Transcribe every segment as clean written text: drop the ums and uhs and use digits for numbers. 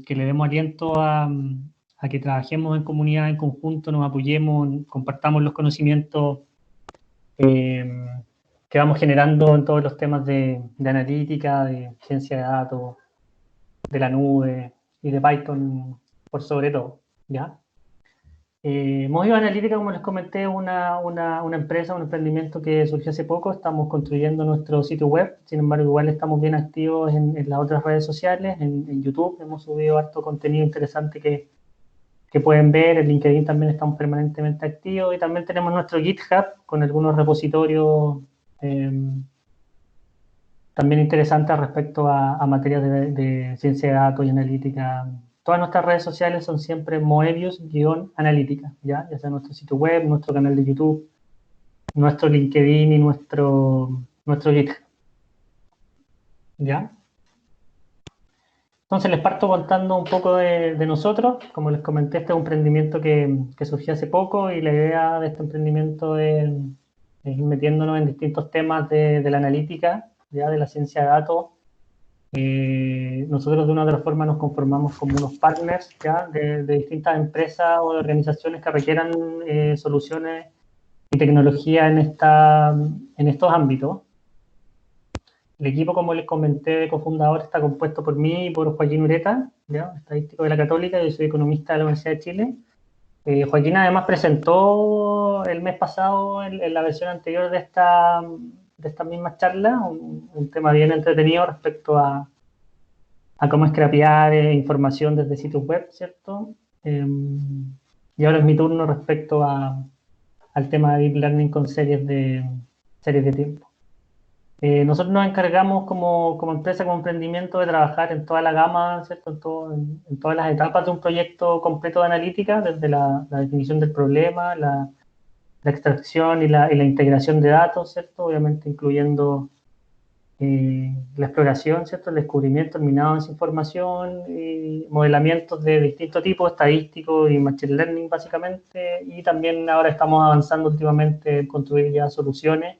que le demos aliento a que trabajemos en comunidad, en conjunto, nos apoyemos, compartamos los conocimientos que vamos generando en todos los temas de analítica, de ciencia de datos, de la nube y de Python por sobre todo, ¿ya? Mojio Analítica, como les comenté, es una empresa, un emprendimiento que surgió hace poco. Estamos construyendo nuestro sitio web, sin embargo, igual estamos bien activos en las otras redes sociales, en YouTube. Hemos subido harto contenido interesante que pueden ver. En LinkedIn también estamos permanentemente activos y también tenemos nuestro GitHub con algunos repositorios también interesantes respecto a materias de ciencia de datos y analítica. Todas nuestras redes sociales son siempre Moebius-analítica, ¿ya? Ya sea nuestro sitio web, nuestro canal de YouTube, nuestro LinkedIn y nuestro GitHub, ¿ya? Entonces les parto contando un poco de nosotros. Como les comenté, este es un emprendimiento que surgió hace poco y la idea de este emprendimiento es ir metiéndonos en distintos temas de la analítica, ya de la ciencia de datos. Nosotros de una u otra forma nos conformamos como unos partners ¿ya? De distintas empresas o de organizaciones que requieran soluciones y tecnología en estos ámbitos. El equipo, como les comenté, de cofundador está compuesto por mí y por Joaquín Ureta, ¿ya? Estadístico de la Católica. Yo soy economista de la Universidad de Chile. Joaquín además presentó el mes pasado en la versión anterior de esta misma charla un tema bien entretenido respecto a cómo scrapear información desde sitios web, ¿cierto? Y ahora es mi turno respecto al tema de Deep Learning con series de tiempo. Nosotros nos encargamos como empresa, como emprendimiento, de trabajar en toda la gama, ¿cierto? En todas las etapas de un proyecto completo de analítica, desde la definición del problema, la extracción y la integración de datos, ¿cierto? Obviamente incluyendo la exploración, ¿cierto? El descubrimiento, el minado de esa información, y modelamientos de distintos tipos, estadísticos y machine learning básicamente, y también ahora estamos avanzando últimamente en construir ya soluciones,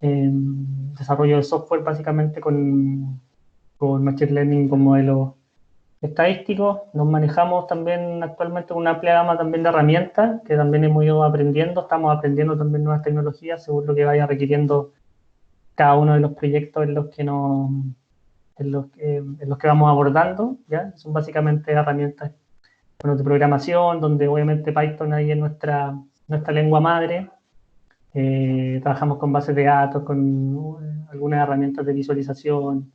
desarrollo de software básicamente con machine learning, con modelos estadísticos. Nos manejamos también actualmente una amplia gama también de herramientas que también hemos ido aprendiendo, estamos aprendiendo también nuevas tecnologías según lo que vaya requiriendo cada uno de los proyectos en los que vamos abordando, ¿ya? Son básicamente herramientas bueno, de programación, donde obviamente Python ahí es nuestra lengua madre. Trabajamos con bases de datos, con algunas herramientas de visualización,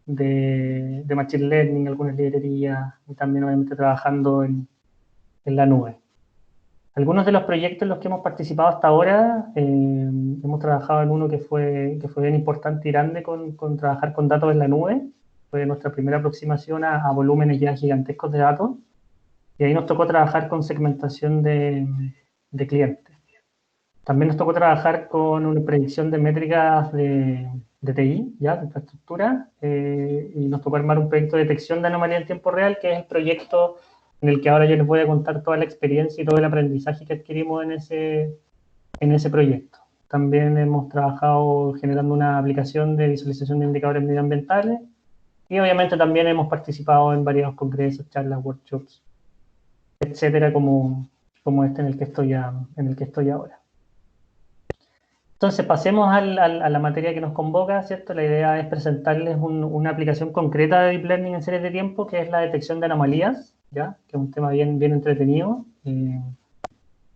de machine learning, algunas librerías, y también obviamente trabajando en la nube. Algunos de los proyectos en los que hemos participado hasta ahora, hemos trabajado en uno que fue bien importante y grande con trabajar con datos en la nube. Fue nuestra primera aproximación a volúmenes ya gigantescos de datos. Y ahí nos tocó trabajar con segmentación de clientes. También nos tocó trabajar con una predicción de métricas de TI, ya, de infraestructura, y nos tocó armar un proyecto de detección de anomalía en tiempo real, que es el proyecto en el que ahora yo les voy a contar toda la experiencia y todo el aprendizaje que adquirimos en ese proyecto. También hemos trabajado generando una aplicación de visualización de indicadores medioambientales y obviamente también hemos participado en varios congresos, charlas, workshops, etcétera, como este en el que estoy ahora. Entonces, pasemos a la materia que nos convoca, ¿cierto? La idea es presentarles una aplicación concreta de Deep Learning en series de tiempo, que es la detección de anomalías, ¿ya? Que es un tema bien entretenido, que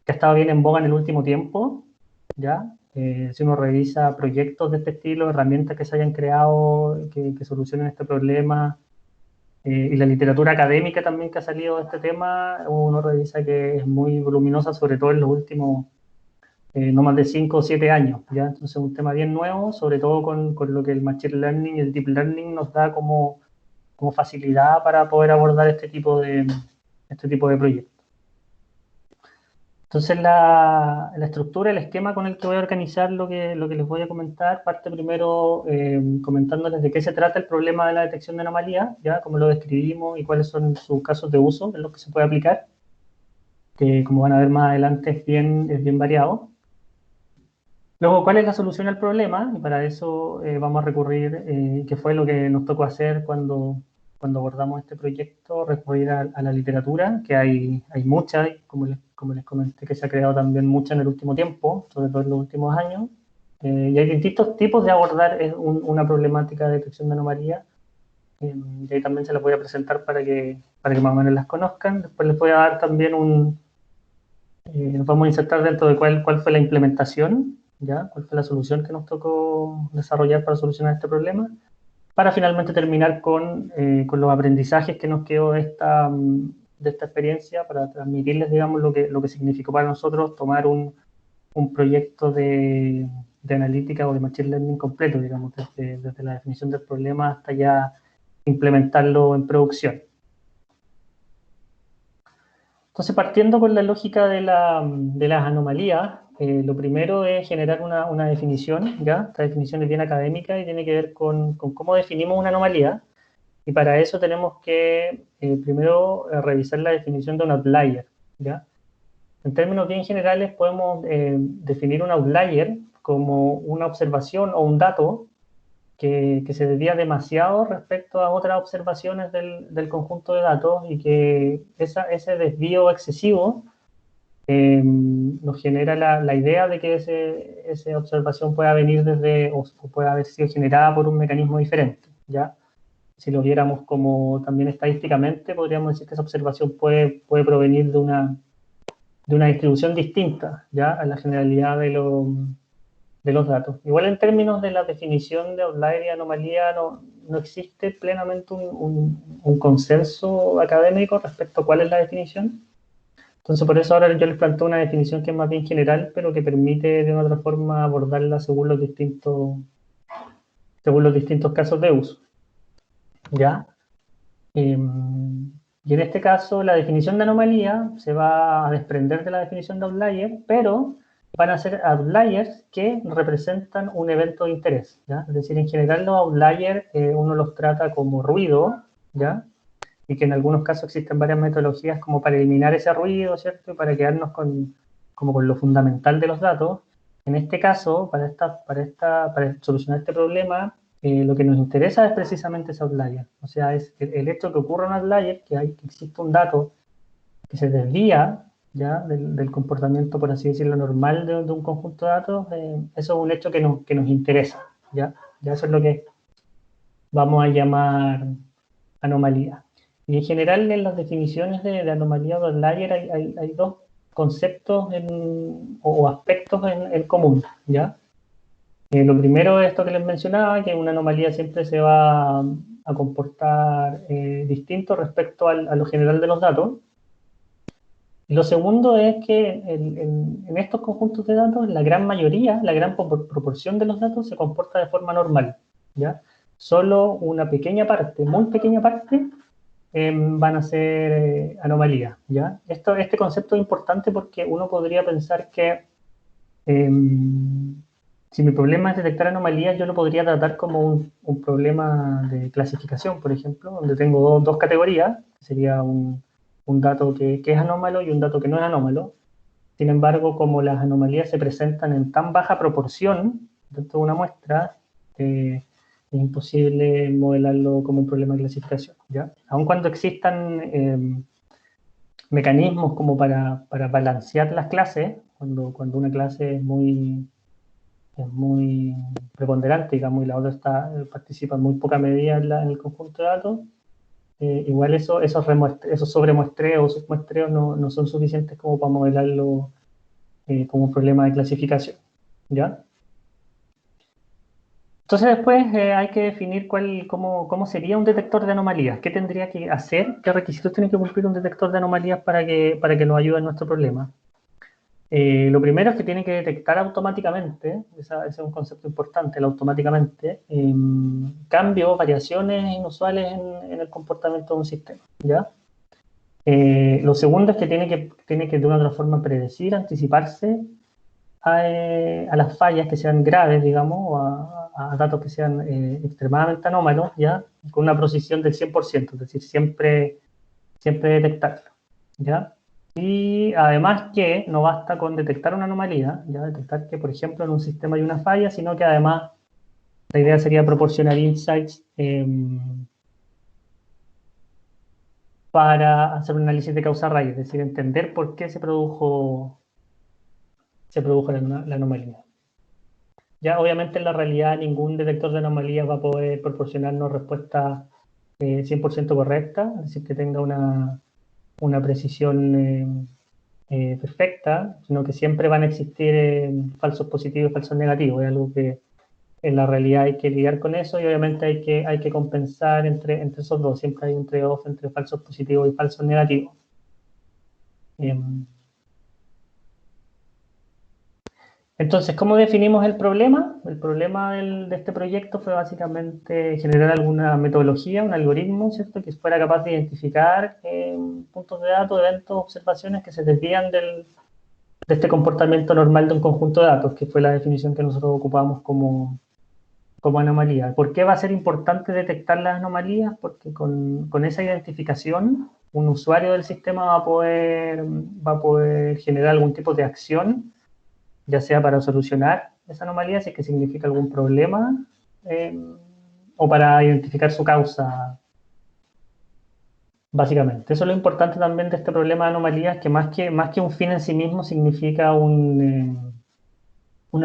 ha estado bien en boga en el último tiempo, ¿ya? Si uno revisa proyectos de este estilo, herramientas que se hayan creado, que solucionen este problema, y la literatura académica también que ha salido de este tema, uno revisa que es muy voluminosa, sobre todo en los últimos no más de 5 o 7 años, ¿ya? Entonces es un tema bien nuevo, sobre todo con lo que el Machine Learning y el Deep Learning nos da como facilidad para poder abordar este tipo de proyectos. Entonces la estructura, el esquema con el que voy a organizar lo que les voy a comentar, parte primero comentándoles de qué se trata el problema de la detección de anomalías, ¿ya? Cómo lo describimos y cuáles son sus casos de uso en los que se puede aplicar, que como van a ver más adelante es bien variado. Luego, ¿cuál es la solución al problema? Y para eso vamos a recurrir, que fue lo que nos tocó hacer cuando cuando abordamos este proyecto, recurrir a la literatura, que hay mucha, y como les comenté, que se ha creado también mucha en el último tiempo, sobre todo en los últimos años. Y hay distintos tipos de abordar una problemática de detección de anomalías. Y ahí también se las voy a presentar para que más o menos las conozcan. Después les voy a dar también nos vamos a insertar dentro de cuál fue la implementación, ¿ya? Cuál fue la solución que nos tocó desarrollar para solucionar este problema, para finalmente terminar con los aprendizajes que nos quedó de esta experiencia, para transmitirles, digamos, lo que significó para nosotros tomar un proyecto de analítica o de machine learning completo, digamos, desde la definición del problema hasta ya implementarlo en producción. Entonces, partiendo con la lógica de las anomalías, lo primero es generar una definición, ¿ya? Esta definición es bien académica y tiene que ver con cómo definimos una anomalía. Y para eso tenemos que primero revisar la definición de un outlier, ¿ya? En términos bien generales podemos definir un outlier como una observación o un dato que se desvía demasiado respecto a otras observaciones del conjunto de datos y que ese desvío excesivo nos genera la idea de que esa observación pueda venir o pueda haber sido generada por un mecanismo diferente, ¿ya? Si lo viéramos como también estadísticamente, podríamos decir que esa observación puede provenir de una distribución distinta, ¿ya? A la generalidad de los datos. Igual en términos de la definición de outlier y anomalía no existe plenamente un consenso académico respecto a cuál es la definición. Entonces por eso ahora yo les planteo una definición que es más bien general, pero que permite de una otra forma abordarla según los distintos casos de uso. ¿Ya? Y en este caso la definición de anomalía se va a desprender de la definición de outlier, pero van a ser outliers que representan un evento de interés, ¿ya? Es decir, en general los outliers uno los trata como ruido, ¿ya? Y que en algunos casos existen varias metodologías como para eliminar ese ruido, ¿cierto? Y para quedarnos como con lo fundamental de los datos. En este caso, para solucionar este problema, lo que nos interesa es precisamente ese outlier. O sea, es el hecho que ocurra un outlier, que existe un dato que se desvía ya del comportamiento, por así decirlo, normal de un conjunto de datos. Eso es un hecho que nos interesa, ¿ya? Ya eso es lo que vamos a llamar anomalía. Y en general en las definiciones de anomalía o de outlier hay dos conceptos o aspectos en común, ¿ya? Lo primero es esto que les mencionaba, que una anomalía siempre se va a comportar distinto respecto a lo general de los datos. Y lo segundo es que en estos conjuntos de datos, la gran mayoría, la gran proporción de los datos se comporta de forma normal, ¿ya? Solo una pequeña parte, muy pequeña parte, van a ser anomalías, ¿ya? Este concepto es importante porque uno podría pensar que si mi problema es detectar anomalías, yo lo podría tratar como un problema de clasificación, por ejemplo, donde tengo dos categorías, sería un dato que es anómalo y un dato que no es anómalo. Sin embargo, como las anomalías se presentan en tan baja proporción dentro de una muestra, es imposible modelarlo como un problema de clasificación, ¿ya? Aun cuando existan mecanismos como para balancear las clases, cuando una clase es muy preponderante, digamos, y la otra participa en muy poca medida en el conjunto de datos, igual esos sobremuestreos o submuestreos no son suficientes como para modelarlo como un problema de clasificación, ¿ya? Entonces después hay que definir cómo sería un detector de anomalías, qué tendría que hacer, qué requisitos tiene que cumplir un detector de anomalías para que nos ayude en nuestro problema. Lo primero es que tiene que detectar automáticamente, ese es un concepto importante, el automáticamente, cambios, variaciones inusuales en el comportamiento de un sistema, ¿ya? Lo segundo es que tiene que de una otra forma predecir, anticiparse a las fallas que sean graves, digamos, o a datos que sean extremadamente anómalos, ¿ya? Con una precisión del 100%, es decir, siempre detectarlo, ¿ya? Y además que no basta con detectar una anomalía, ya detectar que, por ejemplo, en un sistema hay una falla, sino que además la idea sería proporcionar insights para hacer un análisis de causa-raíz, es decir, entender por qué se produjo la anomalía. Ya, obviamente, en la realidad, ningún detector de anomalías va a poder proporcionarnos respuesta 100% correcta, es decir, que tenga una precisión perfecta, sino que siempre van a existir falsos positivos y falsos negativos. Es algo que en la realidad hay que lidiar con eso, y obviamente hay que compensar entre esos dos. Siempre hay un trade-off entre falsos positivos y falsos negativos. Entonces, ¿cómo definimos el problema? El problema de este proyecto fue básicamente generar alguna metodología, un algoritmo, ¿cierto?, que fuera capaz de identificar puntos de datos, eventos, observaciones que se desvían de este comportamiento normal de un conjunto de datos, que fue la definición que nosotros ocupamos como anomalía. ¿Por qué va a ser importante detectar las anomalías? Porque con esa identificación, un usuario del sistema va a poder generar algún tipo de acción, ya sea para solucionar esa anomalía, si es que significa algún problema, o para identificar su causa, básicamente. Eso es lo importante también de este problema de anomalías, que más que un fin en sí mismo, significa una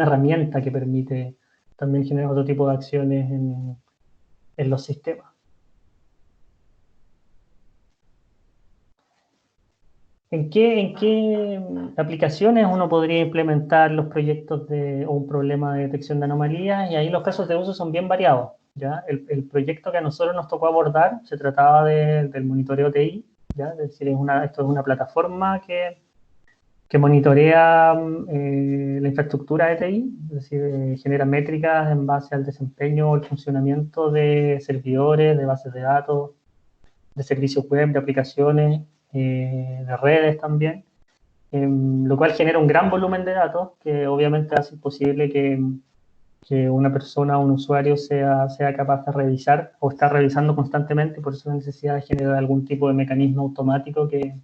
herramienta que permite también generar otro tipo de acciones en los sistemas. ¿En qué aplicaciones uno podría implementar los proyectos o un problema de detección de anomalías? Y ahí los casos de uso son bien variados, ¿ya? El proyecto que a nosotros nos tocó abordar se trataba del monitoreo TI, ¿ya? Es decir, esto es una plataforma que monitorea la infraestructura de TI, es decir, genera métricas en base al desempeño o el funcionamiento de servidores, de bases de datos, de servicios web, de aplicaciones, de redes también, lo cual genera un gran volumen de datos que obviamente hace posible que una persona o un usuario sea capaz de revisar o estar revisando constantemente. Por eso la necesidad de generar algún tipo de mecanismo automático que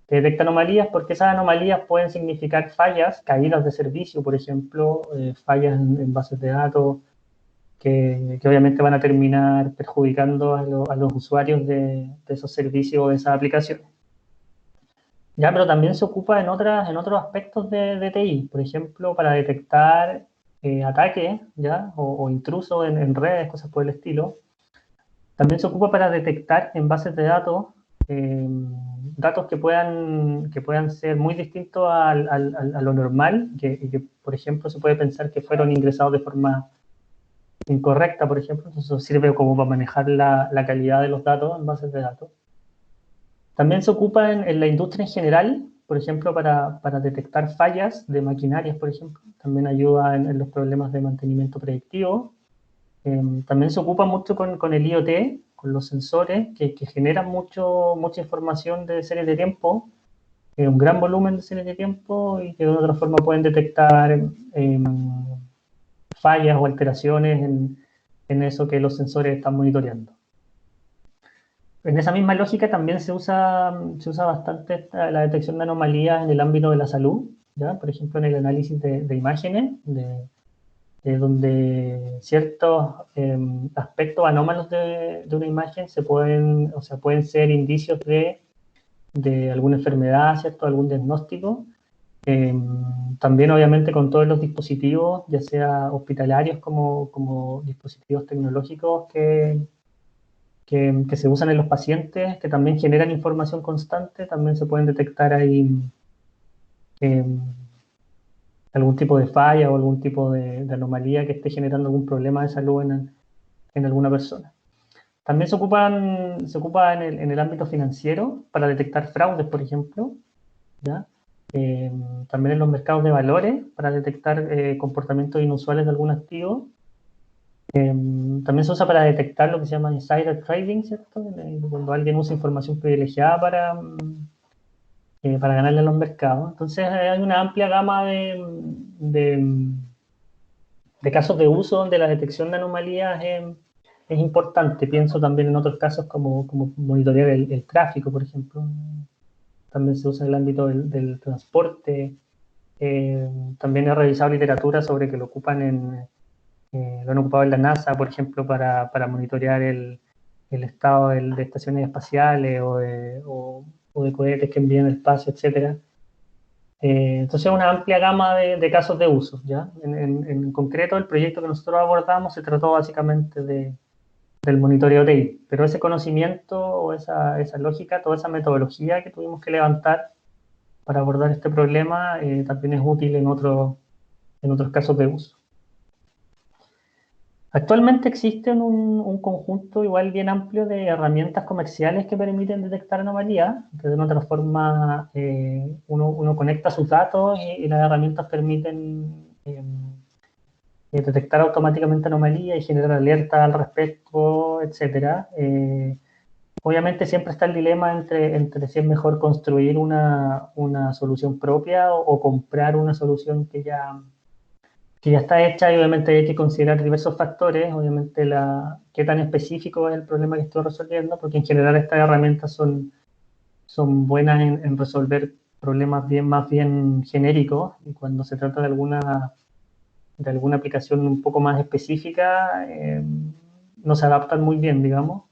detecta anomalías, porque esas anomalías pueden significar fallas, caídas de servicio, por ejemplo, fallas en bases de datos, que obviamente van a terminar perjudicando a los usuarios de esos servicios o de esas aplicaciones. Ya, pero también se ocupa en otros aspectos de TI, por ejemplo, para detectar ataques, ¿ya? O intrusos en redes, cosas por el estilo. También se ocupa para detectar en bases de datos eh, datos que puedan ser muy distintos a lo normal, y que, por ejemplo, se puede pensar que fueron ingresados de forma incorrecta, por ejemplo. Entonces eso sirve como para manejar la calidad de los datos en bases de datos. También se ocupa en la industria en general, por ejemplo, para detectar fallas de maquinarias, por ejemplo. También ayuda en los problemas de mantenimiento predictivo. También se ocupa mucho con el IoT, con los sensores, que generan mucha información de series de tiempo, un gran volumen de series de tiempo, y que de otra forma pueden detectar fallas o alteraciones en eso que los sensores están monitoreando. En esa misma lógica también se usa bastante la detección de anomalías en el ámbito de la salud, ¿ya? Por ejemplo, en el análisis de imágenes, de donde ciertos aspectos anómalos de una imagen pueden ser indicios de alguna enfermedad, ¿cierto? Algún diagnóstico. También, obviamente, con todos los dispositivos, ya sea hospitalarios como dispositivos tecnológicos que se usan en los pacientes, que también generan información constante, también se pueden detectar ahí eh, algún tipo de falla o algún tipo de anomalía que esté generando algún problema de salud en alguna persona. También se ocupa en el ámbito financiero para detectar fraudes, por ejemplo, ¿ya? También en los mercados de valores para detectar comportamientos inusuales de algún activo. También se usa para detectar lo que se llama insider trading, ¿cierto? Cuando alguien usa información privilegiada para ganarle a los mercados. Entonces hay una amplia gama de casos de uso donde la detección de anomalías es importante. Pienso también en otros casos como monitorear el tráfico, por ejemplo. También se usa en el ámbito del transporte. También he revisado literatura sobre que lo han ocupado en la NASA, por ejemplo, para monitorear el estado de estaciones espaciales o de cohetes que envían al espacio, etcétera. Entonces, una amplia gama de casos de uso, ¿ya? En concreto, el proyecto que nosotros abordamos se trató básicamente del monitoreo TI, pero ese conocimiento o esa lógica, toda esa metodología que tuvimos que levantar para abordar este problema también es útil en otros casos de uso. Actualmente existe un conjunto igual bien amplio de herramientas comerciales que permiten detectar anomalías, que de una otra forma uno conecta sus datos y las herramientas permiten detectar automáticamente anomalías y generar alertas al respecto, etcétera. Obviamente siempre está el dilema entre si es mejor construir una solución propia o comprar una solución que ya está hecha y obviamente hay que considerar diversos factores, obviamente qué tan específico es el problema que estoy resolviendo, porque en general estas herramientas son buenas en resolver problemas más bien genéricos y cuando se trata de alguna aplicación un poco más específica, no se adaptan muy bien, digamos.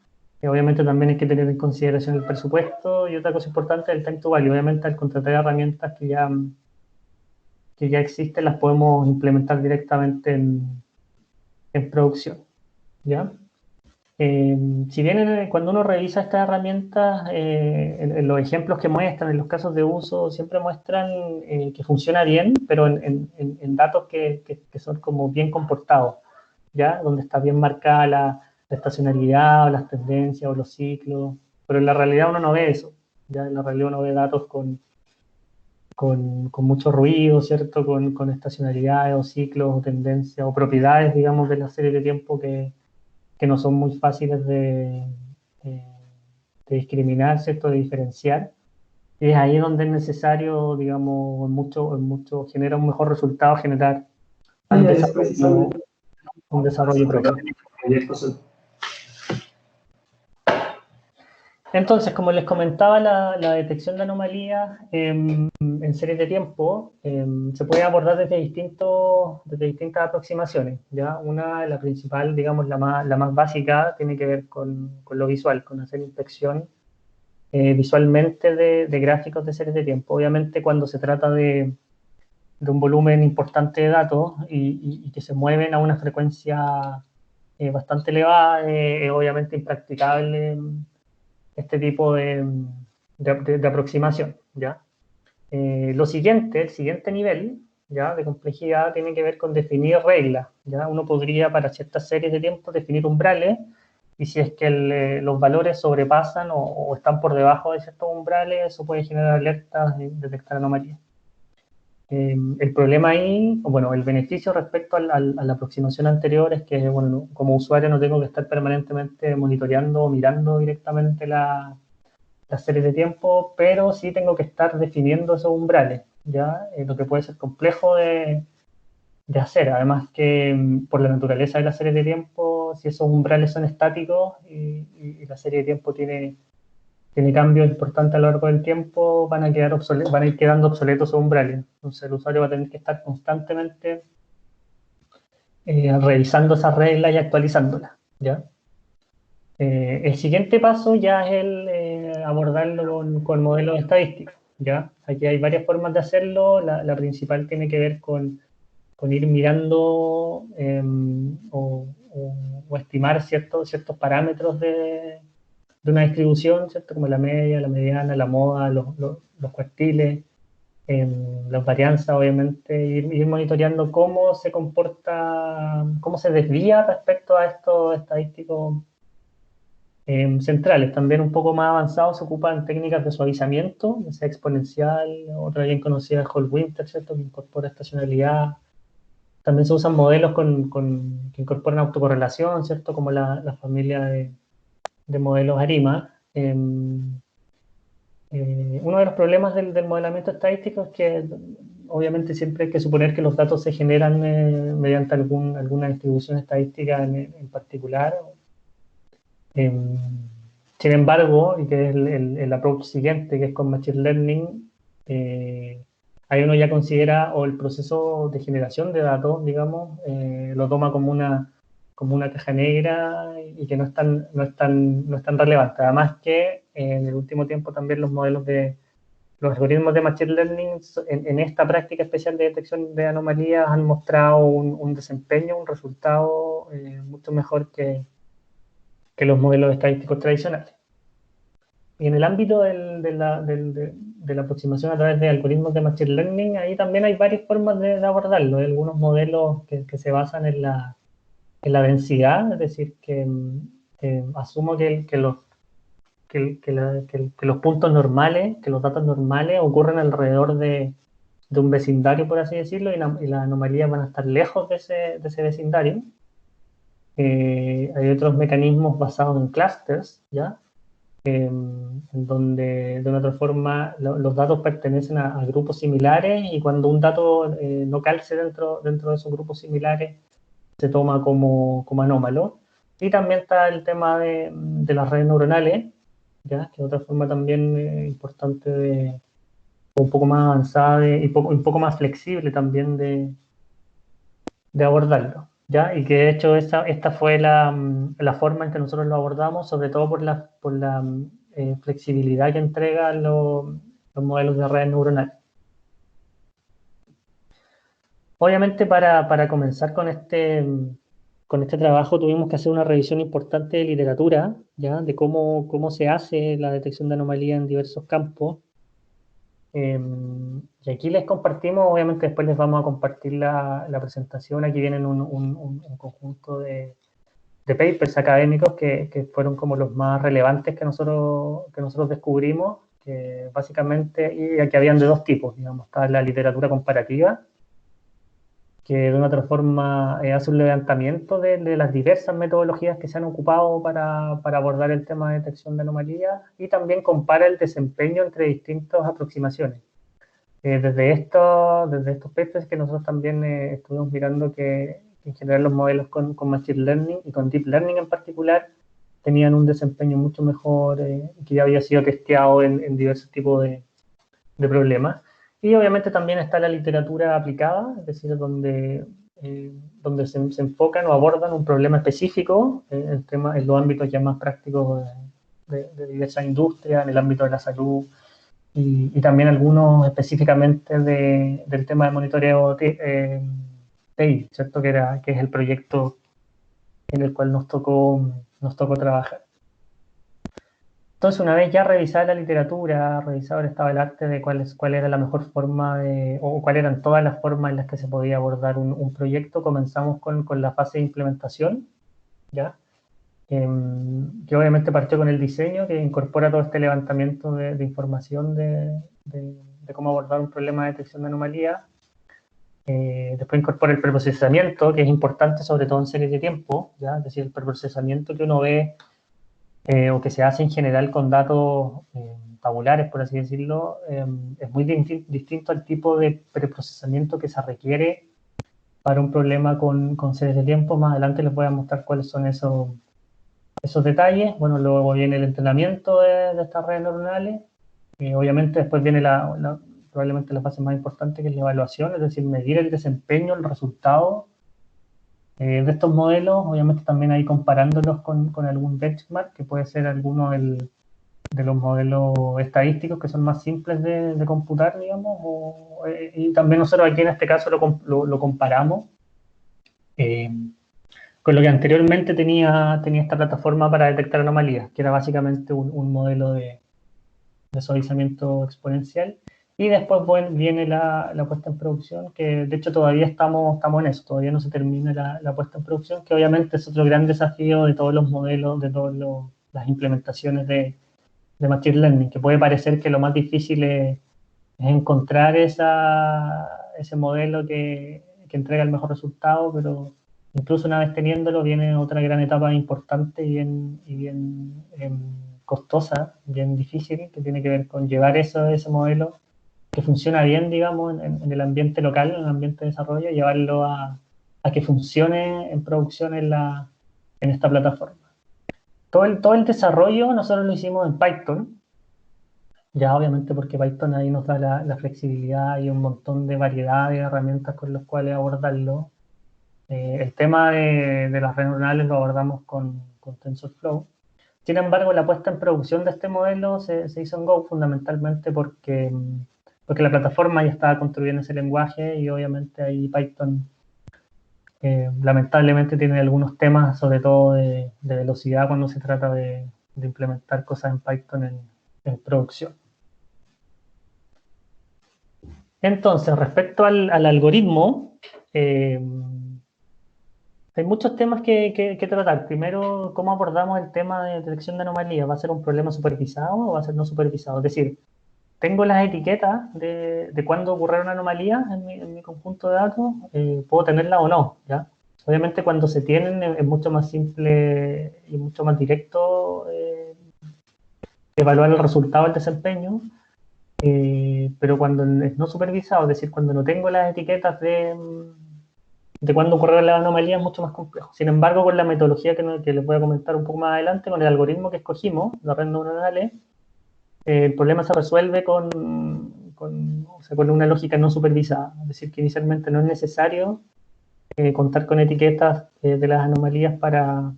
Obviamente también hay que tener en consideración el presupuesto y otra cosa importante es el time to value. Obviamente al contratar herramientas que ya existen las podemos implementar directamente en producción, ¿ya? Si bien cuando uno revisa estas herramientas, en los ejemplos que muestran, en los casos de uso, siempre muestran que funciona bien, pero en datos que son como bien comportados, ¿ya? Donde está bien marcada la estacionalidad o las tendencias o los ciclos, pero en la realidad uno no ve eso, ¿ya? En la realidad uno ve datos con mucho ruido, ¿cierto? Con estacionalidades o ciclos o tendencias o propiedades, digamos, de la serie de tiempo que no son muy fáciles eh, de discriminar, ¿cierto? De diferenciar. Y es ahí donde es necesario, digamos, en mucho genera un mejor resultado generar un Es desarrollo, precisamente un desarrollo propio. proyectos. Entonces, como les comentaba, la detección de anomalías en series de tiempo se puede abordar desde distintas aproximaciones. ¿Ya? La principal, digamos, la más básica, tiene que ver con lo visual, con hacer inspección visualmente de gráficos de series de tiempo. Obviamente, cuando se trata de un volumen importante de datos y que se mueven a una frecuencia bastante elevada, es obviamente impracticable este tipo de aproximación, ¿ya? El siguiente nivel, ¿ya? De complejidad tiene que ver con definir reglas, ¿ya? Uno podría para ciertas series de tiempo definir umbrales y si es que los valores sobrepasan o están por debajo de ciertos umbrales, eso puede generar alertas y detectar anomalías. El problema ahí, o bueno, el beneficio respecto a la aproximación anterior es que, bueno, como usuario no tengo que estar permanentemente monitoreando o mirando directamente las series de tiempo, pero sí tengo que estar definiendo esos umbrales, ¿ya? Lo que puede ser complejo de hacer. Además que por la naturaleza de las series de tiempo, si esos umbrales son estáticos y la serie de tiempo tiene cambios importantes a lo largo del tiempo, van a ir quedando obsoletos esos umbrales. Entonces el usuario va a tener que estar constantemente revisando esas reglas y actualizándolas, ¿ya? El siguiente paso ya es el abordarlo con modelos estadísticos, ¿ya? Aquí hay varias formas de hacerlo. La principal tiene que ver con ir mirando o estimar ciertos parámetros de una distribución, ¿cierto? Como la media, la mediana, la moda, los cuartiles, las varianzas, obviamente, ir monitoreando cómo se comporta, cómo se desvía respecto a estos estadísticos centrales. También un poco más avanzados se ocupan técnicas de suavizamiento, ya sea exponencial, otra bien conocida es Hall-Winter, ¿cierto? Que incorpora estacionalidad. También se usan modelos que incorporan autocorrelación, ¿cierto? Como la familia de modelos ARIMA. Uno de los problemas del modelamiento estadístico es que obviamente siempre hay que suponer que los datos se generan mediante alguna distribución estadística en particular. Eh, Sin embargo, y que es el approach siguiente, que es con Machine Learning, ahí uno ya considera o el proceso de generación de datos, digamos, lo toma como una caja negra y que no es tan relevante. Además que en el último tiempo también los algoritmos de Machine Learning en esta práctica especial de detección de anomalías han mostrado un desempeño, un resultado mucho mejor que los modelos estadísticos tradicionales. Y en el ámbito de la aproximación a través de algoritmos de Machine Learning, ahí también hay varias formas de abordarlo. Hay algunos modelos que se basan en la densidad, es decir, que asumo que los puntos normales, que los datos normales ocurren alrededor de un vecindario, por así decirlo, y las anomalías van a estar lejos de ese vecindario. Hay otros mecanismos basados en clusters, ¿ya? En donde de una otra forma los datos pertenecen a grupos similares y cuando un dato no calce dentro de esos grupos similares se toma como anómalo. Y también está el tema de las redes neuronales, ¿ya? Que es otra forma también importante un poco más avanzada un poco más flexible también de abordarlo, ¿ya? Y que de hecho esta fue la forma en que nosotros lo abordamos, sobre todo por la flexibilidad que entregan los modelos de redes neuronales. Obviamente para comenzar con este trabajo tuvimos que hacer una revisión importante de literatura, ¿ya? De cómo se hace la detección de anomalías en diversos campos. Y aquí les compartimos, obviamente después les vamos a compartir la presentación. Aquí vienen un conjunto de papers académicos que fueron como los más relevantes que nosotros descubrimos, que básicamente, y aquí habían de dos tipos, digamos, está la literatura comparativa, que de una otra forma hace un levantamiento de las diversas metodologías que se han ocupado para abordar el tema de detección de anomalías y también compara el desempeño entre distintas aproximaciones. Desde estos papers que nosotros también estuvimos mirando que en general los modelos con Machine Learning y con Deep Learning en particular tenían un desempeño mucho mejor que ya había sido testeado en diversos tipos de problemas. Y obviamente también está la literatura aplicada, es decir, donde se enfocan o abordan un problema específico en los ámbitos ya más prácticos de diversas industrias, en el ámbito de la salud, y también algunos específicamente del tema de monitoreo TI, ¿cierto? Que es el proyecto en el cual nos tocó trabajar. Entonces, una vez ya revisada la literatura, revisado el estado del arte de cuál era la mejor forma o cuáles eran todas las formas en las que se podía abordar un proyecto, comenzamos con la fase de implementación, ¿ya? Que obviamente partió con el diseño, que incorpora todo este levantamiento de información de cómo abordar un problema de detección de anomalía. Después incorpora el preprocesamiento, que es importante sobre todo en series de tiempo, ¿ya? Es decir, el preprocesamiento que uno ve o que se hace en general con datos tabulares, por así decirlo, es muy distinto al tipo de preprocesamiento que se requiere para un problema con series de tiempo. Más adelante les voy a mostrar cuáles son esos detalles. Bueno, luego viene el entrenamiento de estas redes neuronales. Obviamente después viene probablemente la fase más importante, que es la evaluación, es decir, medir el desempeño, el resultado de estos modelos, obviamente también ahí comparándolos con algún benchmark, que puede ser alguno de los modelos estadísticos que son más simples de computar, digamos, y también nosotros aquí en este caso lo comparamos eh, con lo que anteriormente tenía esta plataforma para detectar anomalías, que era básicamente un modelo de suavizamiento exponencial. Y después viene la puesta en producción, que de hecho todavía estamos en eso, todavía no se termina la puesta en producción, que obviamente es otro gran desafío de todos los modelos, de todas las implementaciones de Machine Learning, que puede parecer que lo más difícil es encontrar ese modelo que entrega el mejor resultado, pero incluso una vez teniéndolo viene otra gran etapa importante y bien costosa, bien difícil, que tiene que ver con llevar ese modelo que funciona bien, digamos, en el ambiente local, en el ambiente de desarrollo, llevarlo a que funcione en producción en esta plataforma. Todo el desarrollo nosotros lo hicimos en Python, ya obviamente porque Python ahí nos da la flexibilidad y un montón de variedad de herramientas con las cuales abordarlo. El tema de las redes neuronales lo abordamos con TensorFlow. Sin embargo, la puesta en producción de este modelo se hizo en Go fundamentalmente porque la plataforma ya estaba construyendo ese lenguaje y obviamente ahí Python lamentablemente tiene algunos temas, sobre todo de velocidad cuando se trata de implementar cosas en Python en producción. Entonces, respecto al algoritmo, hay muchos temas que tratar. Primero, ¿cómo abordamos el tema de detección de anomalías? ¿Va a ser un problema supervisado o va a ser no supervisado? Es decir, tengo las etiquetas de cuándo ocurre una anomalía en mi conjunto de datos, puedo tenerla o no, ¿ya? Obviamente cuando se tienen es mucho más simple y mucho más directo evaluar el resultado del desempeño, pero cuando es no supervisado, es decir, cuando no tengo las etiquetas de cuándo ocurre la anomalía es mucho más complejo. Sin embargo, con la metodología que les voy a comentar un poco más adelante, con el algoritmo que escogimos, las redes neuronales, el problema se resuelve o sea, con una lógica no supervisada. Es decir, que inicialmente no es necesario contar con etiquetas de las anomalías para,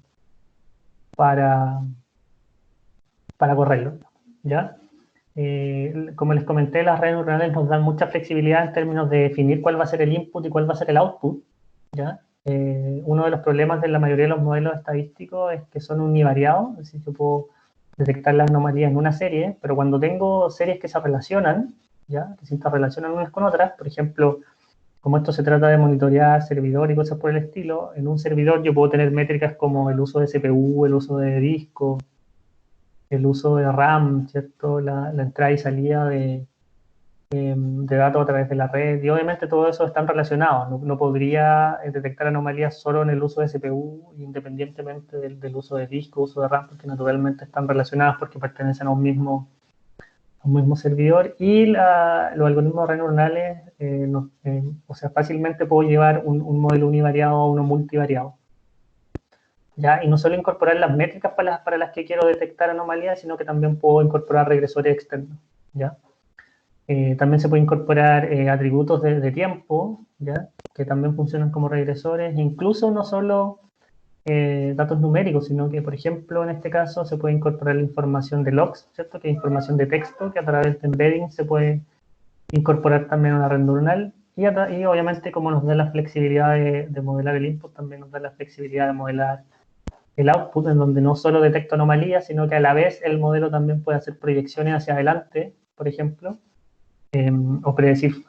para correrlo, ¿ya? Como les comenté, las redes neuronales nos dan mucha flexibilidad en términos de definir cuál va a ser el input y cuál va a ser el output, ¿ya? Uno de los problemas de la mayoría de los modelos estadísticos es que son univariados, es decir, yo puedo detectar las anomalías en una serie, pero cuando tengo series que se relacionan, ¿ya? Que se interrelacionan unas con otras, por ejemplo, como esto se trata de monitorear servidor y cosas por el estilo, en un servidor yo puedo tener métricas como el uso de CPU, el uso de disco, el uso de RAM, ¿cierto? La entrada y salida de datos a través de la red, y obviamente todo eso están relacionados. No podría detectar anomalías solo en el uso de CPU, independientemente del uso de disco, uso de RAM, porque naturalmente están relacionadas porque pertenecen a un mismo servidor. Y los algoritmos de redes neuronales, o sea, fácilmente puedo llevar un modelo univariado a uno multivariado. ¿Ya? Y no solo incorporar las métricas para las que quiero detectar anomalías, sino que también puedo incorporar regresores externos, ¿ya? También se puede incorporar atributos de tiempo, ¿ya? Que también funcionan como regresores, incluso no solo datos numéricos, sino que, por ejemplo, en este caso se puede incorporar la información de logs, ¿cierto? Que es información de texto, que a través de embedding se puede incorporar también a una red neuronal. Y obviamente, como nos da la flexibilidad de modelar el input, también nos da la flexibilidad de modelar el output, en donde no solo detecto anomalías, sino que a la vez el modelo también puede hacer proyecciones hacia adelante, por ejemplo, o predecir.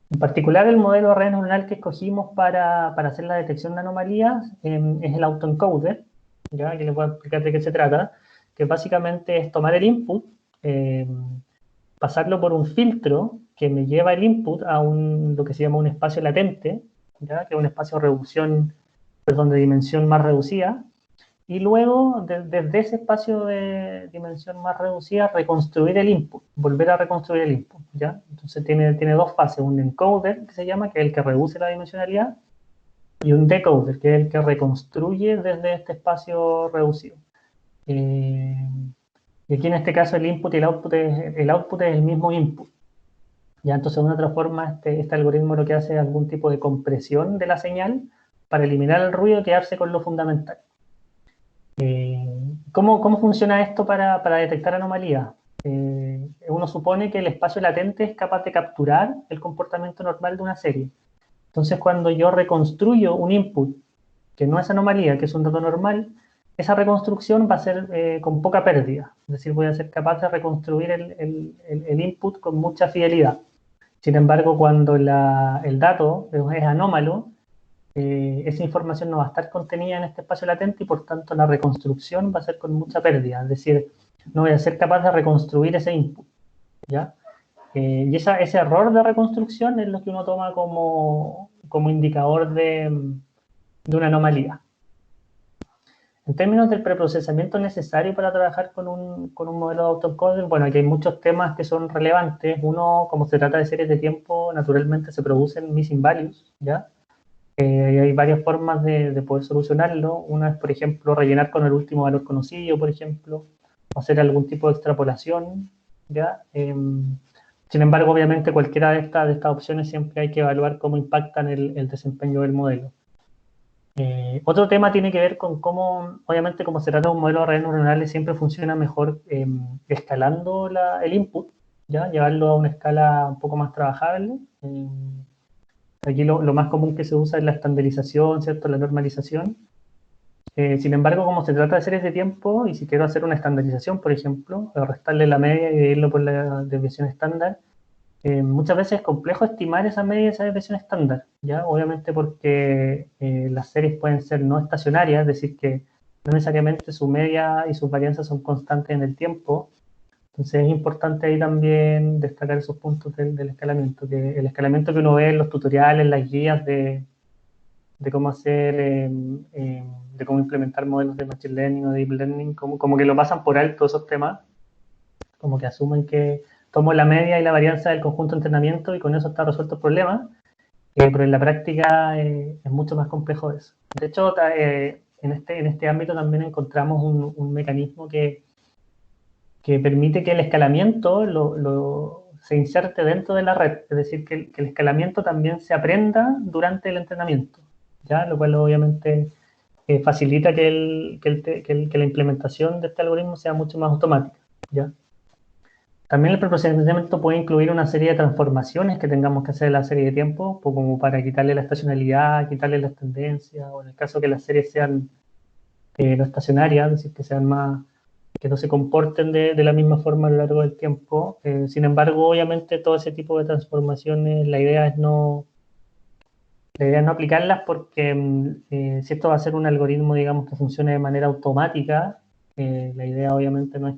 En particular, el modelo de red neuronal que escogimos para hacer la detección de anomalías es el autoencoder, ¿ya? Que les voy a explicar de qué se trata, que básicamente es tomar el input, pasarlo por un filtro que me lleva el input a lo que se llama un espacio latente, ¿ya? Que es un espacio de reducción, perdón, de dimensión más reducida, y luego desde ese espacio de dimensión más reducida reconstruir el input, volver a reconstruir el input, ¿ya? Entonces tiene dos fases, un encoder que se llama, que es el que reduce la dimensionalidad, y un decoder, que es el que reconstruye desde este espacio reducido. Y aquí en este caso el input y el output es el mismo input. Ya, entonces de una otra forma este algoritmo lo que hace es algún tipo de compresión de la señal para eliminar el ruido y quedarse con lo fundamental. ¿Cómo funciona esto para detectar anomalías? Uno supone que el espacio latente es capaz de capturar el comportamiento normal de una serie. Entonces, cuando yo reconstruyo un input que no es anomalía, que es un dato normal, esa reconstrucción va a ser con poca pérdida. Es decir, voy a ser capaz de reconstruir el input con mucha fidelidad. Sin embargo, cuando el dato es anómalo, esa información no va a estar contenida en este espacio latente y por tanto la reconstrucción va a ser con mucha pérdida, es decir, no voy a ser capaz de reconstruir ese input, ¿ya? Y ese error de reconstrucción es lo que uno toma como indicador de una anomalía. En términos del preprocesamiento necesario para trabajar con un modelo de autoencoder, bueno, aquí hay muchos temas que son relevantes. Uno, como se trata de series de tiempo, naturalmente se producen missing values, ¿ya? Hay varias formas de poder solucionarlo. Una es, por ejemplo, rellenar con el último valor conocido, por ejemplo, o hacer algún tipo de extrapolación, ¿ya? Sin embargo, obviamente cualquiera de estas opciones siempre hay que evaluar cómo impactan el desempeño del modelo. Otro tema tiene que ver con cómo, obviamente, como se trata de un modelo de redes neuronales, siempre funciona mejor escalando el input, ¿ya? Llevarlo a una escala un poco más trabajable. Aquí lo más común que se usa es la estandarización, ¿cierto? La normalización. Sin embargo, como se trata de series de tiempo, y si quiero hacer una estandarización, por ejemplo, o restarle la media y dividirlo por la desviación estándar, muchas veces es complejo estimar esa media y esa desviación estándar, ¿ya? Obviamente porque las series pueden ser no estacionarias, es decir, que no necesariamente su media y sus varianzas son constantes en el tiempo. Entonces es importante ahí también destacar esos puntos del escalamiento, que el escalamiento que uno ve en los tutoriales, las guías de cómo hacer, de cómo implementar modelos de Machine Learning o Deep Learning, como que lo pasan por alto esos temas, como que asumen que tomo la media y la varianza del conjunto de entrenamiento y con eso está resuelto el problema, pero en la práctica es mucho más complejo eso. De hecho, en este ámbito también encontramos un mecanismo que permite que el escalamiento se inserte dentro de la red, es decir, que el escalamiento también se aprenda durante el entrenamiento, ¿ya? Lo cual obviamente facilita que la implementación de este algoritmo sea mucho más automática, ¿ya? También el preprocesamiento puede incluir una serie de transformaciones que tengamos que hacer en la serie de tiempo, como para quitarle la estacionalidad, quitarle las tendencias, o en el caso que las series sean no estacionarias, es decir, que sean más, que no se comporten de la misma forma a lo largo del tiempo. Sin embargo, obviamente todo ese tipo de transformaciones, la idea es no aplicarlas porque si esto va a ser un algoritmo, digamos, que funcione de manera automática, la idea obviamente no es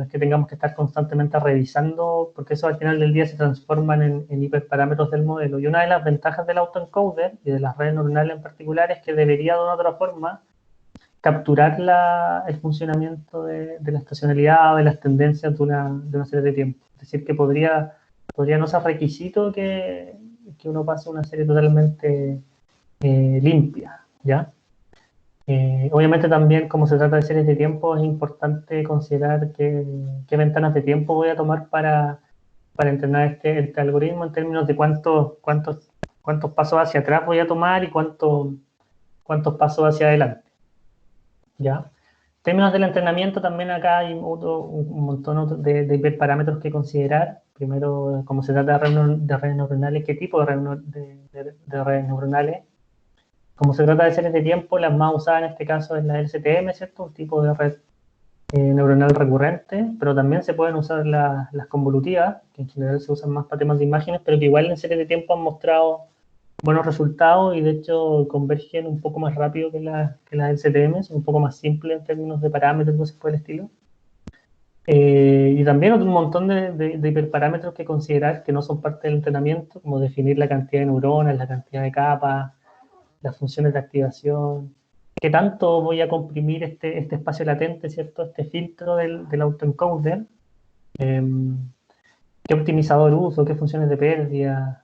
que tengamos que estar constantemente revisando, porque eso al final del día se transforman en hiperparámetros del modelo. Y una de las ventajas del autoencoder y de las redes neuronales en particular es que debería de una otra forma capturar el funcionamiento de la estacionalidad o de las tendencias de una serie de tiempo. Es decir, que podría no ser requisito que uno pase una serie totalmente limpia, ¿ya? Obviamente también, como se trata de series de tiempo, es importante considerar qué ventanas de tiempo voy a tomar para entrenar este algoritmo en términos de cuántos pasos hacia atrás voy a tomar y cuántos pasos hacia adelante, ¿ya? En términos del entrenamiento, también acá hay un montón de hiperparámetros que considerar. Primero, como se trata de redes neuronales, qué tipo de redes neuronales. Como se trata de series de tiempo, las más usadas en este caso es la LSTM, ¿cierto? Un tipo de red neuronal recurrente, pero también se pueden usar las convolutivas, que en general se usan más para temas de imágenes, pero que igual en series de tiempo han mostrado buenos resultados y de hecho convergen un poco más rápido que las LSTM, son un poco más simples en términos de parámetros y cosas por el estilo. Y también otro montón de hiperparámetros que considerar que no son parte del entrenamiento, como definir la cantidad de neuronas, la cantidad de capas, las funciones de activación, qué tanto voy a comprimir este espacio latente, ¿cierto? Este filtro del autoencoder, qué optimizador uso, qué funciones de pérdida,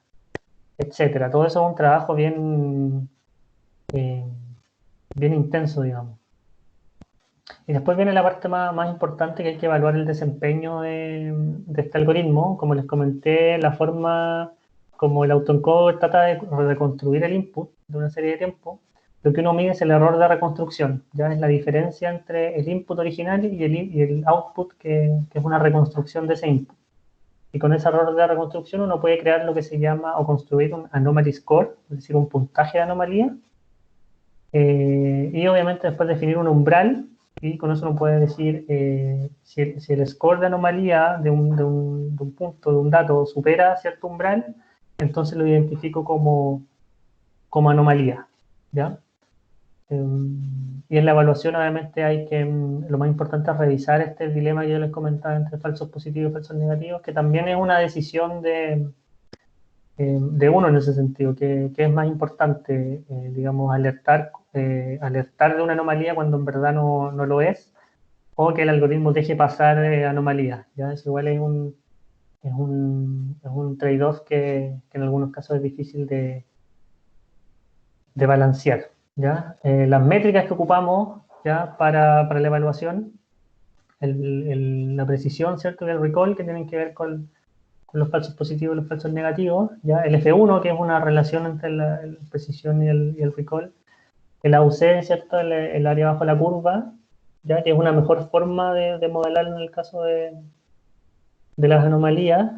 etcétera. Todo eso es un trabajo eh, bien intenso, digamos. Y después viene la parte más importante, que hay que evaluar el desempeño de este algoritmo. Como les comenté, la forma como el autoencoder trata de reconstruir el input de una serie de tiempo, lo que uno mide es el error de reconstrucción, ya es la diferencia entre el input original y el output, que es una reconstrucción de ese input. Y con ese error de reconstrucción uno puede crear lo que se llama, o construir un anomaly score, es decir, un puntaje de anomalía, y obviamente después definir un umbral, y con eso uno puede decir si el score de anomalía de un punto, de un dato, supera cierto umbral, entonces lo identifico como anomalía, ¿ya? Y en la evaluación obviamente lo más importante es revisar este dilema que yo les comentaba entre falsos positivos y falsos negativos, que también es una decisión de uno en ese sentido, que es más importante, digamos, alertar de una anomalía cuando en verdad no lo es, o que el algoritmo deje pasar anomalías, ¿ya? Eso igual es un trade-off que en algunos casos es difícil de balancear, ¿ya? Las métricas que ocupamos, ¿ya? Para la evaluación la precisión, ¿cierto? Y el recall, que tienen que ver con los falsos positivos y los falsos negativos, ¿ya? El F1, que es una relación entre la precisión y el recall. El AUC, ¿cierto? El área bajo la curva, ¿ya? Que es una mejor forma de modelar en el caso de las anomalías.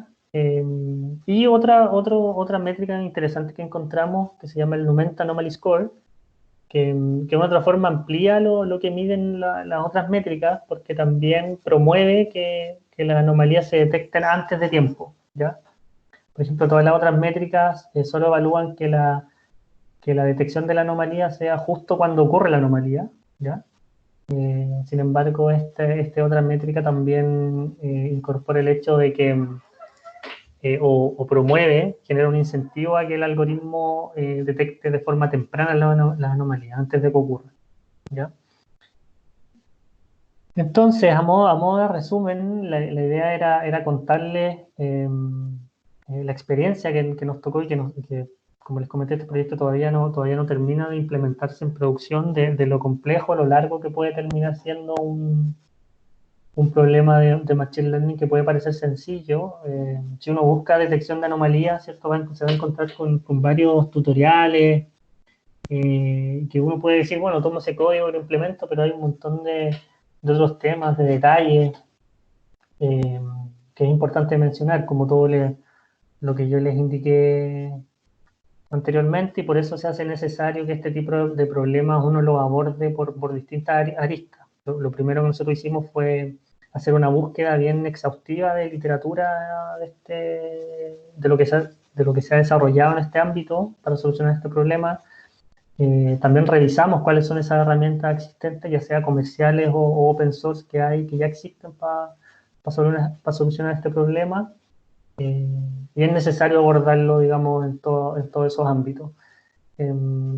Y otra métrica interesante que encontramos, que se llama el Numenta Anomaly Score, que de otra forma amplía lo que miden las otras métricas, porque también promueve que las anomalías se detecten antes de tiempo, ¿ya? Por ejemplo, todas las otras métricas solo evalúan que la detección de la anomalía sea justo cuando ocurre la anomalía, ¿ya? Sin embargo, esta otra métrica también incorpora el hecho de que o promueve, genera un incentivo a que el algoritmo detecte de forma temprana las anomalías antes de que ocurra, ¿ya? Entonces, a modo de resumen, la idea era contarles la experiencia que nos tocó y que, como les comenté, este proyecto todavía no termina de implementarse en producción, de lo complejo, lo largo que puede terminar siendo un problema de Machine Learning que puede parecer sencillo. Si uno busca detección de anomalías, ¿cierto? Se va a encontrar con varios tutoriales que uno puede decir, bueno, tomo ese código y lo implemento, pero hay un montón de otros temas, de detalles, eh, que es importante mencionar, como lo que yo les indiqué anteriormente, y por eso se hace necesario que este tipo de problemas uno los aborde por distintas aristas. Lo primero que nosotros hicimos fue hacer una búsqueda bien exhaustiva de literatura de lo que se ha desarrollado en este ámbito para solucionar este problema. También revisamos cuáles son esas herramientas existentes, ya sea comerciales o open source que ya existen para solucionar este problema. Eh, y es necesario abordarlo, digamos, en todos esos ámbitos.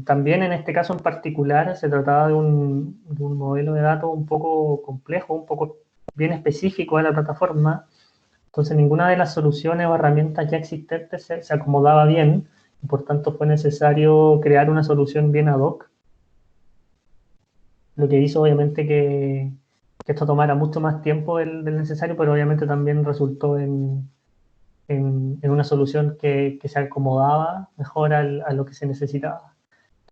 También en este caso en particular se trataba de un modelo de datos un poco complejo, un poco bien específico de la plataforma. Entonces ninguna de las soluciones o herramientas ya existentes se acomodaba bien y por tanto fue necesario crear una solución bien ad hoc, lo que hizo obviamente que esto tomara mucho más tiempo del necesario, pero obviamente también resultó en una solución que se acomodaba mejor a lo que se necesitaba.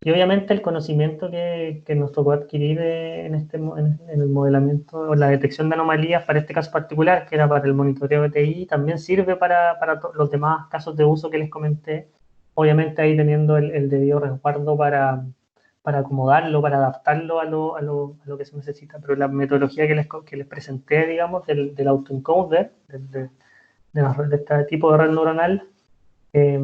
Y obviamente el conocimiento que nos tocó adquirir en el modelamiento o la detección de anomalías para este caso particular, que era para el monitoreo de TI, también sirve para los demás casos de uso que les comenté. Obviamente ahí teniendo el debido resguardo para acomodarlo, para adaptarlo a lo que se necesita. Pero la metodología que les presenté, digamos, del autoencoder, de este tipo de red neuronal, eh,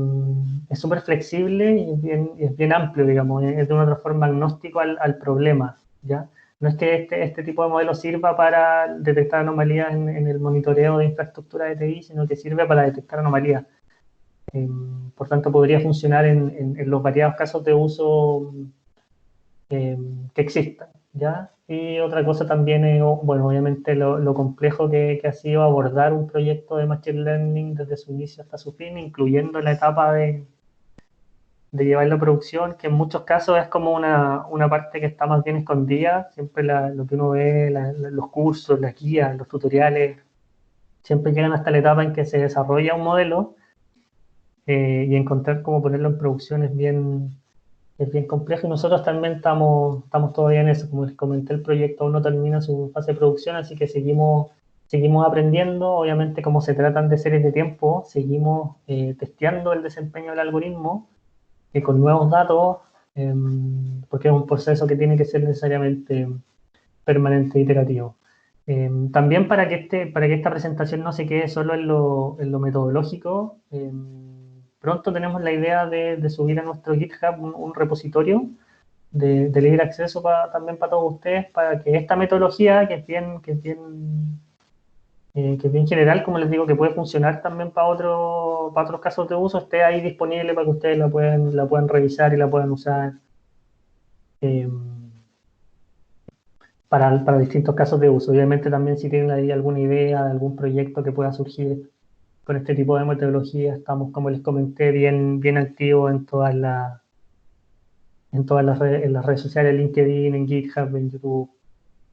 es súper flexible y es bien amplio, digamos, es de una otra forma agnóstico al problema, ¿ya? No es que este tipo de modelo sirva para detectar anomalías en el monitoreo de infraestructura de TI, sino que sirve para detectar anomalías. Eh, por tanto, podría funcionar en los variados casos de uso eh, que existan, ¿ya? Y otra cosa también es, bueno, obviamente lo complejo que ha sido abordar un proyecto de Machine Learning desde su inicio hasta su fin, incluyendo la etapa de llevarlo a producción, que en muchos casos es como una parte que está más bien escondida. Siempre lo que uno ve, los cursos, las guías, los tutoriales, siempre llegan hasta la etapa en que se desarrolla un modelo y encontrar cómo ponerlo en producción es bien complejo y nosotros también estamos todavía en eso. Como les comenté, el proyecto aún no termina su fase de producción, así que seguimos aprendiendo. Obviamente, como se tratan de series de tiempo, seguimos testeando el desempeño del algoritmo con nuevos datos, porque es un proceso que tiene que ser necesariamente permanente e iterativo. También para que esta presentación no se quede solo en lo metodológico, pronto tenemos la idea de subir a nuestro GitHub un repositorio de libre acceso también para todos ustedes, para que esta metodología, que es bien general, como les digo, que puede funcionar también para otros casos de uso, esté ahí disponible para que ustedes la puedan revisar y la puedan usar eh, para distintos casos de uso. Obviamente también si tienen ahí alguna idea de algún proyecto que pueda surgir con este tipo de metodología, estamos, como les comenté, bien activos en las redes sociales, LinkedIn, en GitHub, en YouTube,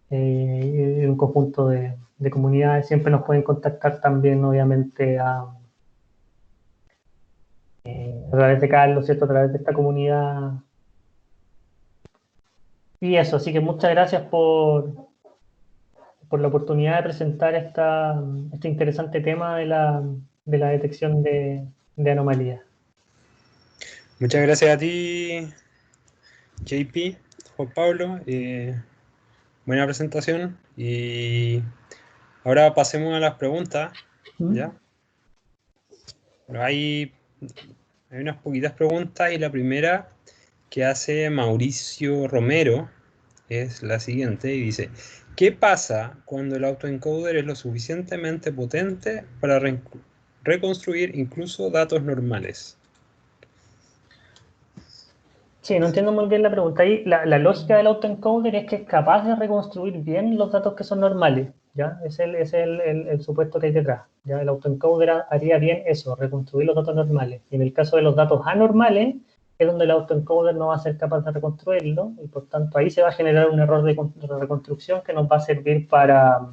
en un conjunto de comunidades, siempre nos pueden contactar también, obviamente, a través de Carlos, ¿cierto? A través de esta comunidad. Y eso, así que muchas gracias por la oportunidad de presentar este interesante tema de la detección de anomalías. Muchas gracias a ti, JP, Juan Pablo. Buena presentación. Y ahora pasemos a las preguntas. ¿Ya? Bueno, hay unas poquitas preguntas y la primera que hace Mauricio Romero es la siguiente y dice: ¿qué pasa cuando el autoencoder es lo suficientemente potente para reconstruir incluso datos normales? Sí, no entiendo muy bien la pregunta. Ahí la lógica del autoencoder es que es capaz de reconstruir bien los datos que son normales, ¿ya? Es el supuesto que hay detrás, ¿ya? El autoencoder haría bien eso, reconstruir los datos normales. Y en el caso de los datos anormales, es donde el autoencoder no va a ser capaz de reconstruirlo, y por tanto ahí se va a generar un error de reconstrucción que nos va a servir para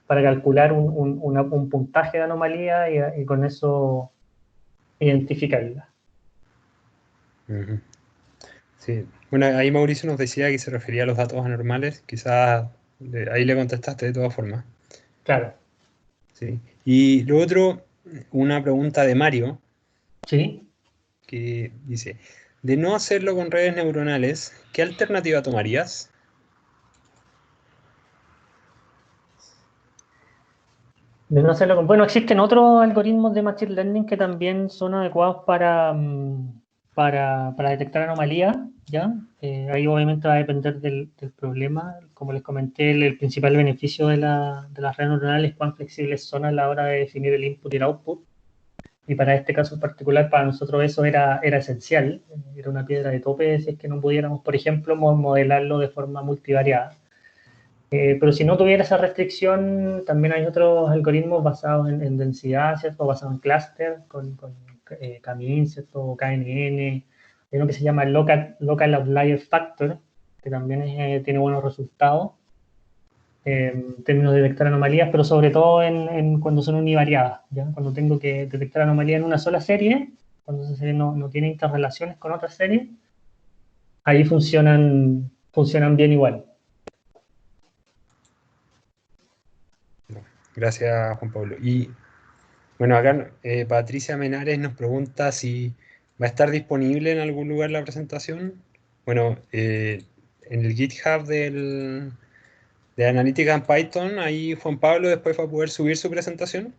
calcular un puntaje de anomalía y con eso identificarla. Uh-huh. Sí. Bueno, ahí Mauricio nos decía que se refería a los datos anormales. Quizás ahí le contestaste de todas formas. Claro. Sí. Y lo otro, una pregunta de Mario, Sí. que dice: de no hacerlo con redes neuronales, ¿qué alternativa tomarías? De no hacerlo bueno, existen otros algoritmos de Machine Learning que también son adecuados para detectar anomalías, ¿ya? Ahí obviamente va a depender del problema. Como les comenté, el principal beneficio de las redes neuronales es cuán flexibles son a la hora de definir el input y el output. Y para este caso en particular, para nosotros eso era esencial. Era una piedra de tope si es que no pudiéramos, por ejemplo, modelarlo de forma multivariada. Pero si no tuviera esa restricción, también hay otros algoritmos basados en densidad, ¿cierto? Basados en clúster, con Camin, ¿cierto? O KNN. Hay uno que se llama Local Outlier Factor, que también tiene buenos resultados en términos de detectar anomalías, pero sobre todo cuando son univariadas, ¿ya? Cuando tengo que detectar anomalías en una sola serie, cuando esa serie no tiene interrelaciones con otras series, ahí funcionan bien igual. Gracias, Juan Pablo. Y bueno, acá Patricia Menares nos pregunta si va a estar disponible en algún lugar la presentación. Bueno, en el GitHub de Analítica en Python, ahí Juan Pablo después va a poder subir su presentación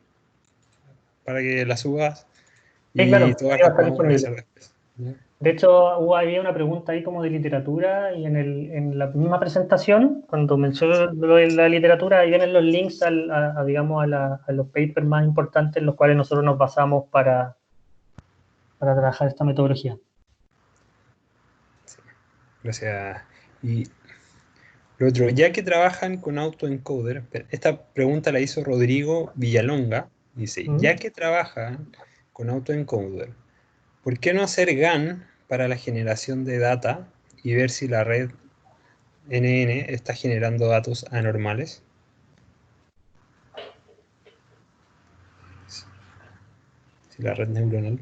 para que la subas Sí, y claro, todas ahí va a las estar podamos disponible. revisar después. ¿Ya? De hecho, había una pregunta ahí como de literatura y en la misma presentación, cuando menciono lo de la literatura, ahí vienen los links digamos, a los papers más importantes en los cuales nosotros nos basamos para trabajar esta metodología. Sí, gracias. Y lo otro, ya que trabajan con autoencoder, esta pregunta la hizo Rodrigo Villalonga, dice: ya ¿Mm? que trabajan con autoencoder, ¿por qué no hacer GAN para la generación de data y ver si la red NN está generando datos anormales? Si la red neuronal.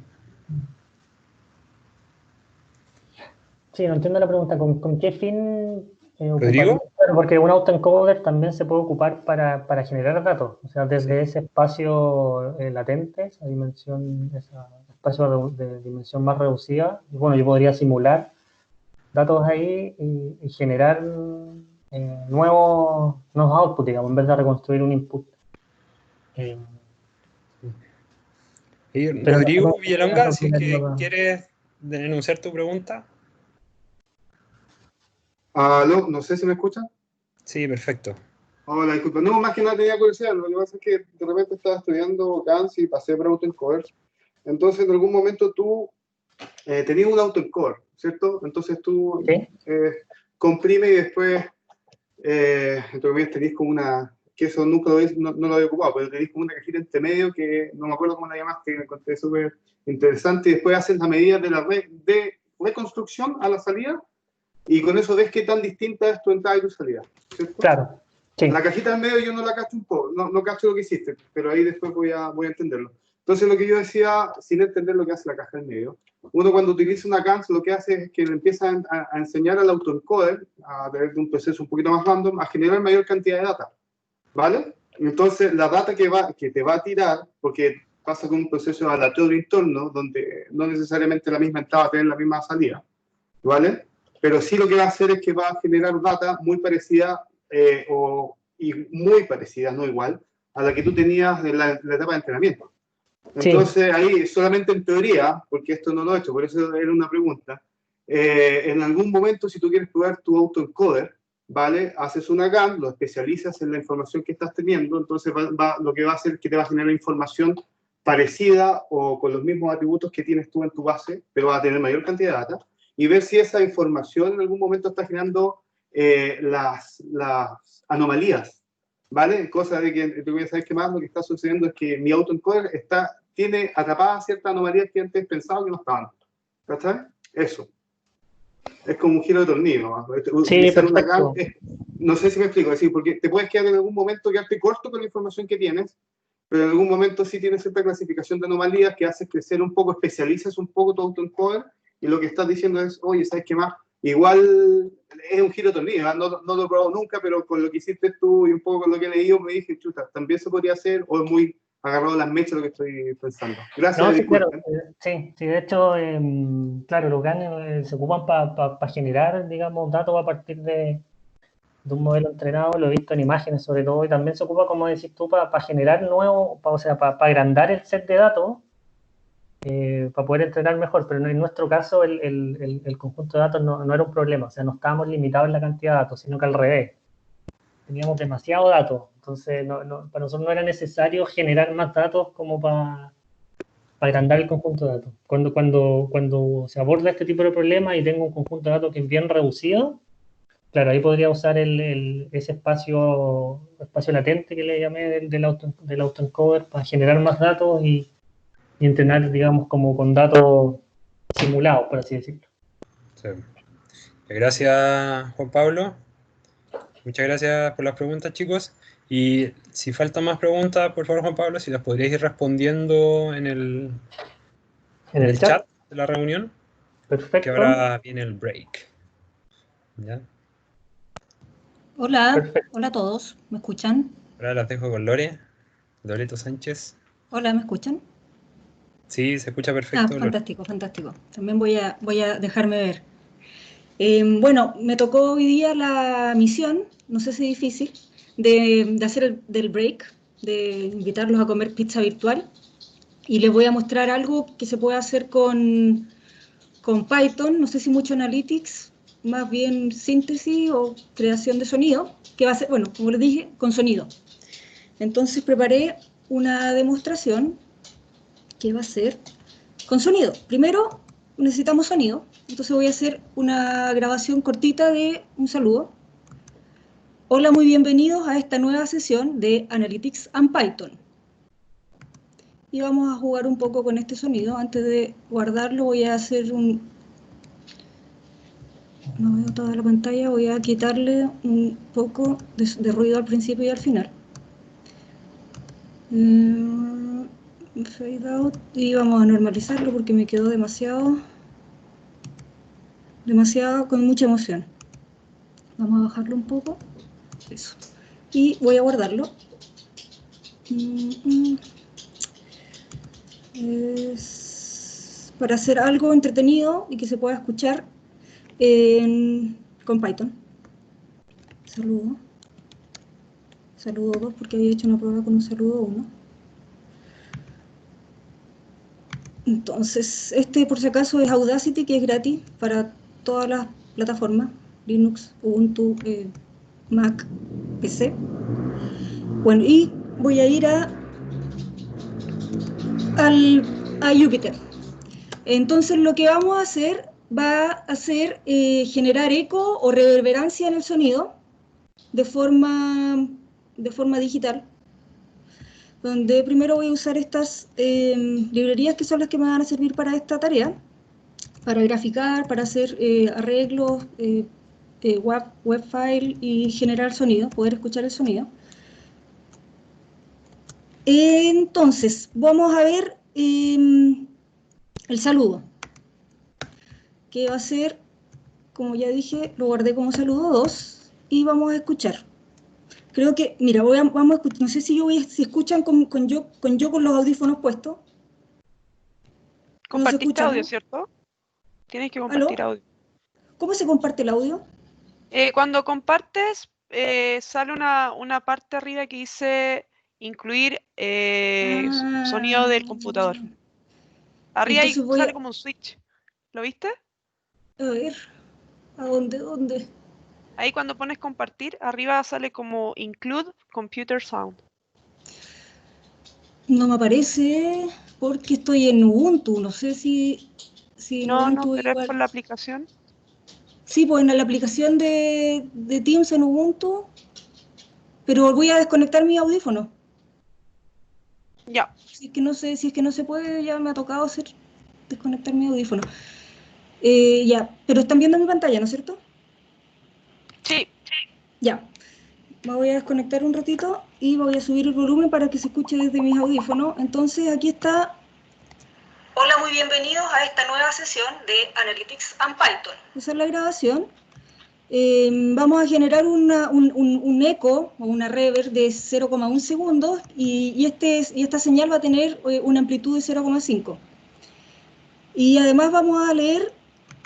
Sí, no entiendo la pregunta. ¿Con qué fin ocuparía? ¿Rodrigo? Claro, porque un autoencoder también se puede ocupar para generar datos. O sea, Sí. desde ese espacio latente, ese espacio de dimensión más reducida, y bueno, yo podría simular datos ahí y generar nuevos outputs, digamos, en vez de reconstruir un input. Eh, Y pero Rodrigo no Villalonga, si es aplicaría que quieres denunciar tu pregunta. Aló, no sé si me escuchan. Sí, perfecto. Hola, disculpa. No, más que nada tenía curiosidad. Lo que pasa es que de repente estaba estudiando GANs y pasé por autoencoders. Entonces, en algún momento tú tenías un autoencoder, ¿cierto? Entonces tú ¿Sí? comprime y después, entre comillas, tenés como una, que eso nunca no lo había ocupado, pero tenés como una cajita entre medio que no me acuerdo cómo la llamaste, que me encontré súper interesante. Y después haces la medida de la de reconstrucción a la salida y con eso ves qué tan distinta es tu entrada y tu salida, ¿cierto? Claro. Sí. La cajita del medio yo no la cacho un poco, no cacho lo que hiciste, pero ahí después voy a entenderlo. Entonces lo que yo decía, sin entender lo que hace la caja del medio, uno cuando utiliza una CANS lo que hace es que le empieza a enseñar al autoencoder, a través de un proceso un poquito más random, a generar mayor cantidad de data, ¿vale? Entonces la data que te va a tirar, porque pasa con un proceso aleatorio interno, donde no necesariamente la misma entrada va a tener la misma salida, ¿vale? Pero sí lo que va a hacer es que va a generar data muy parecida y muy parecida, no igual, a la que tú tenías en la etapa de entrenamiento. Entonces, sí, ahí solamente en teoría, porque esto no lo he hecho, por eso era una pregunta, en algún momento si tú quieres probar tu autoencoder, ¿vale? Haces una GAN, lo especializas en la información que estás teniendo, entonces lo que va a hacer es que te va a generar información parecida o con los mismos atributos que tienes tú en tu base, pero va a tener mayor cantidad de data, y ver si esa información en algún momento está generando las anomalías, ¿vale? Cosa de que tú sabes que más lo que está sucediendo es que mi autoencoder tiene atrapadas ciertas anomalías que antes pensaba que no estaban. ¿Cachai? Eso. Es como un giro de tornillo, ¿no? Sí, perfecto. No sé si me explico, es decir, porque te puedes quedar en algún momento, quedarte corto con la información que tienes, pero en algún momento sí tienes cierta clasificación de anomalías que haces crecer un poco, especializas un poco tu autoencoder, y lo que estás diciendo es, oye, ¿sabes qué más? Igual es un giro de tornillo, no lo he probado nunca, pero con lo que hiciste tú y un poco con lo que he leído, me dije, chuta, también se podría hacer, o es muy agarrado a las mechas lo que estoy pensando. Gracias. No, sí, claro, sí, de hecho, claro, los GAN se ocupan para generar, digamos, datos a partir de un modelo entrenado, lo he visto en imágenes sobre todo, y también se ocupa, como decís tú, para generar nuevos, o sea, para agrandar el set de datos, para poder entrenar mejor, pero en nuestro caso el conjunto de datos no era un problema, o sea, no estábamos limitados en la cantidad de datos, sino que al revés, teníamos demasiado datos, entonces para nosotros no era necesario generar más datos como para agrandar el conjunto de datos. Cuando se aborda este tipo de problemas y tengo un conjunto de datos que es bien reducido, claro, ahí podría usar ese espacio latente que le llamé del autoencoder para generar más datos y entrenar, digamos, como con datos simulados, por así decirlo. Sí. Gracias, Juan Pablo. Muchas gracias por las preguntas, chicos. Y si faltan más preguntas, por favor, Juan Pablo, si las podríais ir respondiendo en el chat de la reunión. Perfecto. Que ahora viene el break. ¿Ya? Hola, perfecto. Hola a todos, ¿me escuchan? Ahora las dejo con Loreto Sánchez. Hola, ¿me escuchan? Sí, se escucha perfecto. Fantástico, fantástico. También voy a dejarme ver. Bueno, me tocó hoy día la misión, no sé si es difícil, de hacer del break, de invitarlos a comer pizza virtual. Y les voy a mostrar algo que se puede hacer con Python, no sé si mucho Analytics, más bien síntesis o creación de sonido, que va a ser, bueno, como les dije, con sonido. Entonces preparé una demostración que va a ser con sonido. Primero necesitamos sonido, entonces voy a hacer una grabación cortita de un saludo. Hola, muy bienvenidos a esta nueva sesión de Analytics and Python. Y vamos a jugar un poco con este sonido. Antes de guardarlo voy a hacer no veo toda la pantalla, voy a quitarle un poco de ruido al principio y al final. Fade out, y vamos a normalizarlo porque me quedó demasiado con mucha emoción. Vamos a bajarlo un poco, eso, y voy a guardarlo. Es para hacer algo entretenido y que se pueda escuchar con Python. Saludo 2 porque había hecho una prueba con un saludo 1. Entonces, por si acaso es Audacity, que es gratis para todas las plataformas, Linux, Ubuntu, Mac, PC. Bueno, y voy a ir a Jupyter. Entonces, lo que vamos a hacer va a ser generar eco o reverberancia en el sonido de forma digital, donde primero voy a usar estas librerías que son las que me van a servir para esta tarea, para graficar, para hacer arreglos, web file y generar sonido, poder escuchar el sonido. Entonces, vamos a ver el saludo, que va a ser, como ya dije, lo guardé como saludo 2 y vamos a escuchar. Creo que, mira, vamos a escuchar, no sé si escuchan con los audífonos puestos. Compartiste ¿No audio, ¿cierto? Tienes que ¿Aló? compartir audio. ¿Cómo se comparte el audio? Cuando compartes, sale una parte arriba que dice incluir sonido del computador. Arriba ahí sale como un switch. ¿Lo viste? A ver, ¿a dónde? Ahí cuando pones compartir, arriba sale como include computer sound. No me aparece porque estoy en Ubuntu, no sé si No, Ubuntu pero igual. es por la aplicación. Sí, pues en la aplicación de Teams en Ubuntu, pero voy a desconectar mi audífono. Ya. Si es que no se puede, ya me ha tocado desconectar mi audífono. Ya, pero están viendo mi pantalla, ¿no es cierto? Sí. Ya. Me voy a desconectar un ratito y voy a subir el volumen para que se escuche desde mis audífonos. Entonces aquí está. Hola, muy bienvenidos a esta nueva sesión de Analytics and Python. Esa es la grabación. Vamos a generar un eco o una reverb de 0,1 segundos y esta señal va a tener una amplitud de 0,5. Y además vamos a leer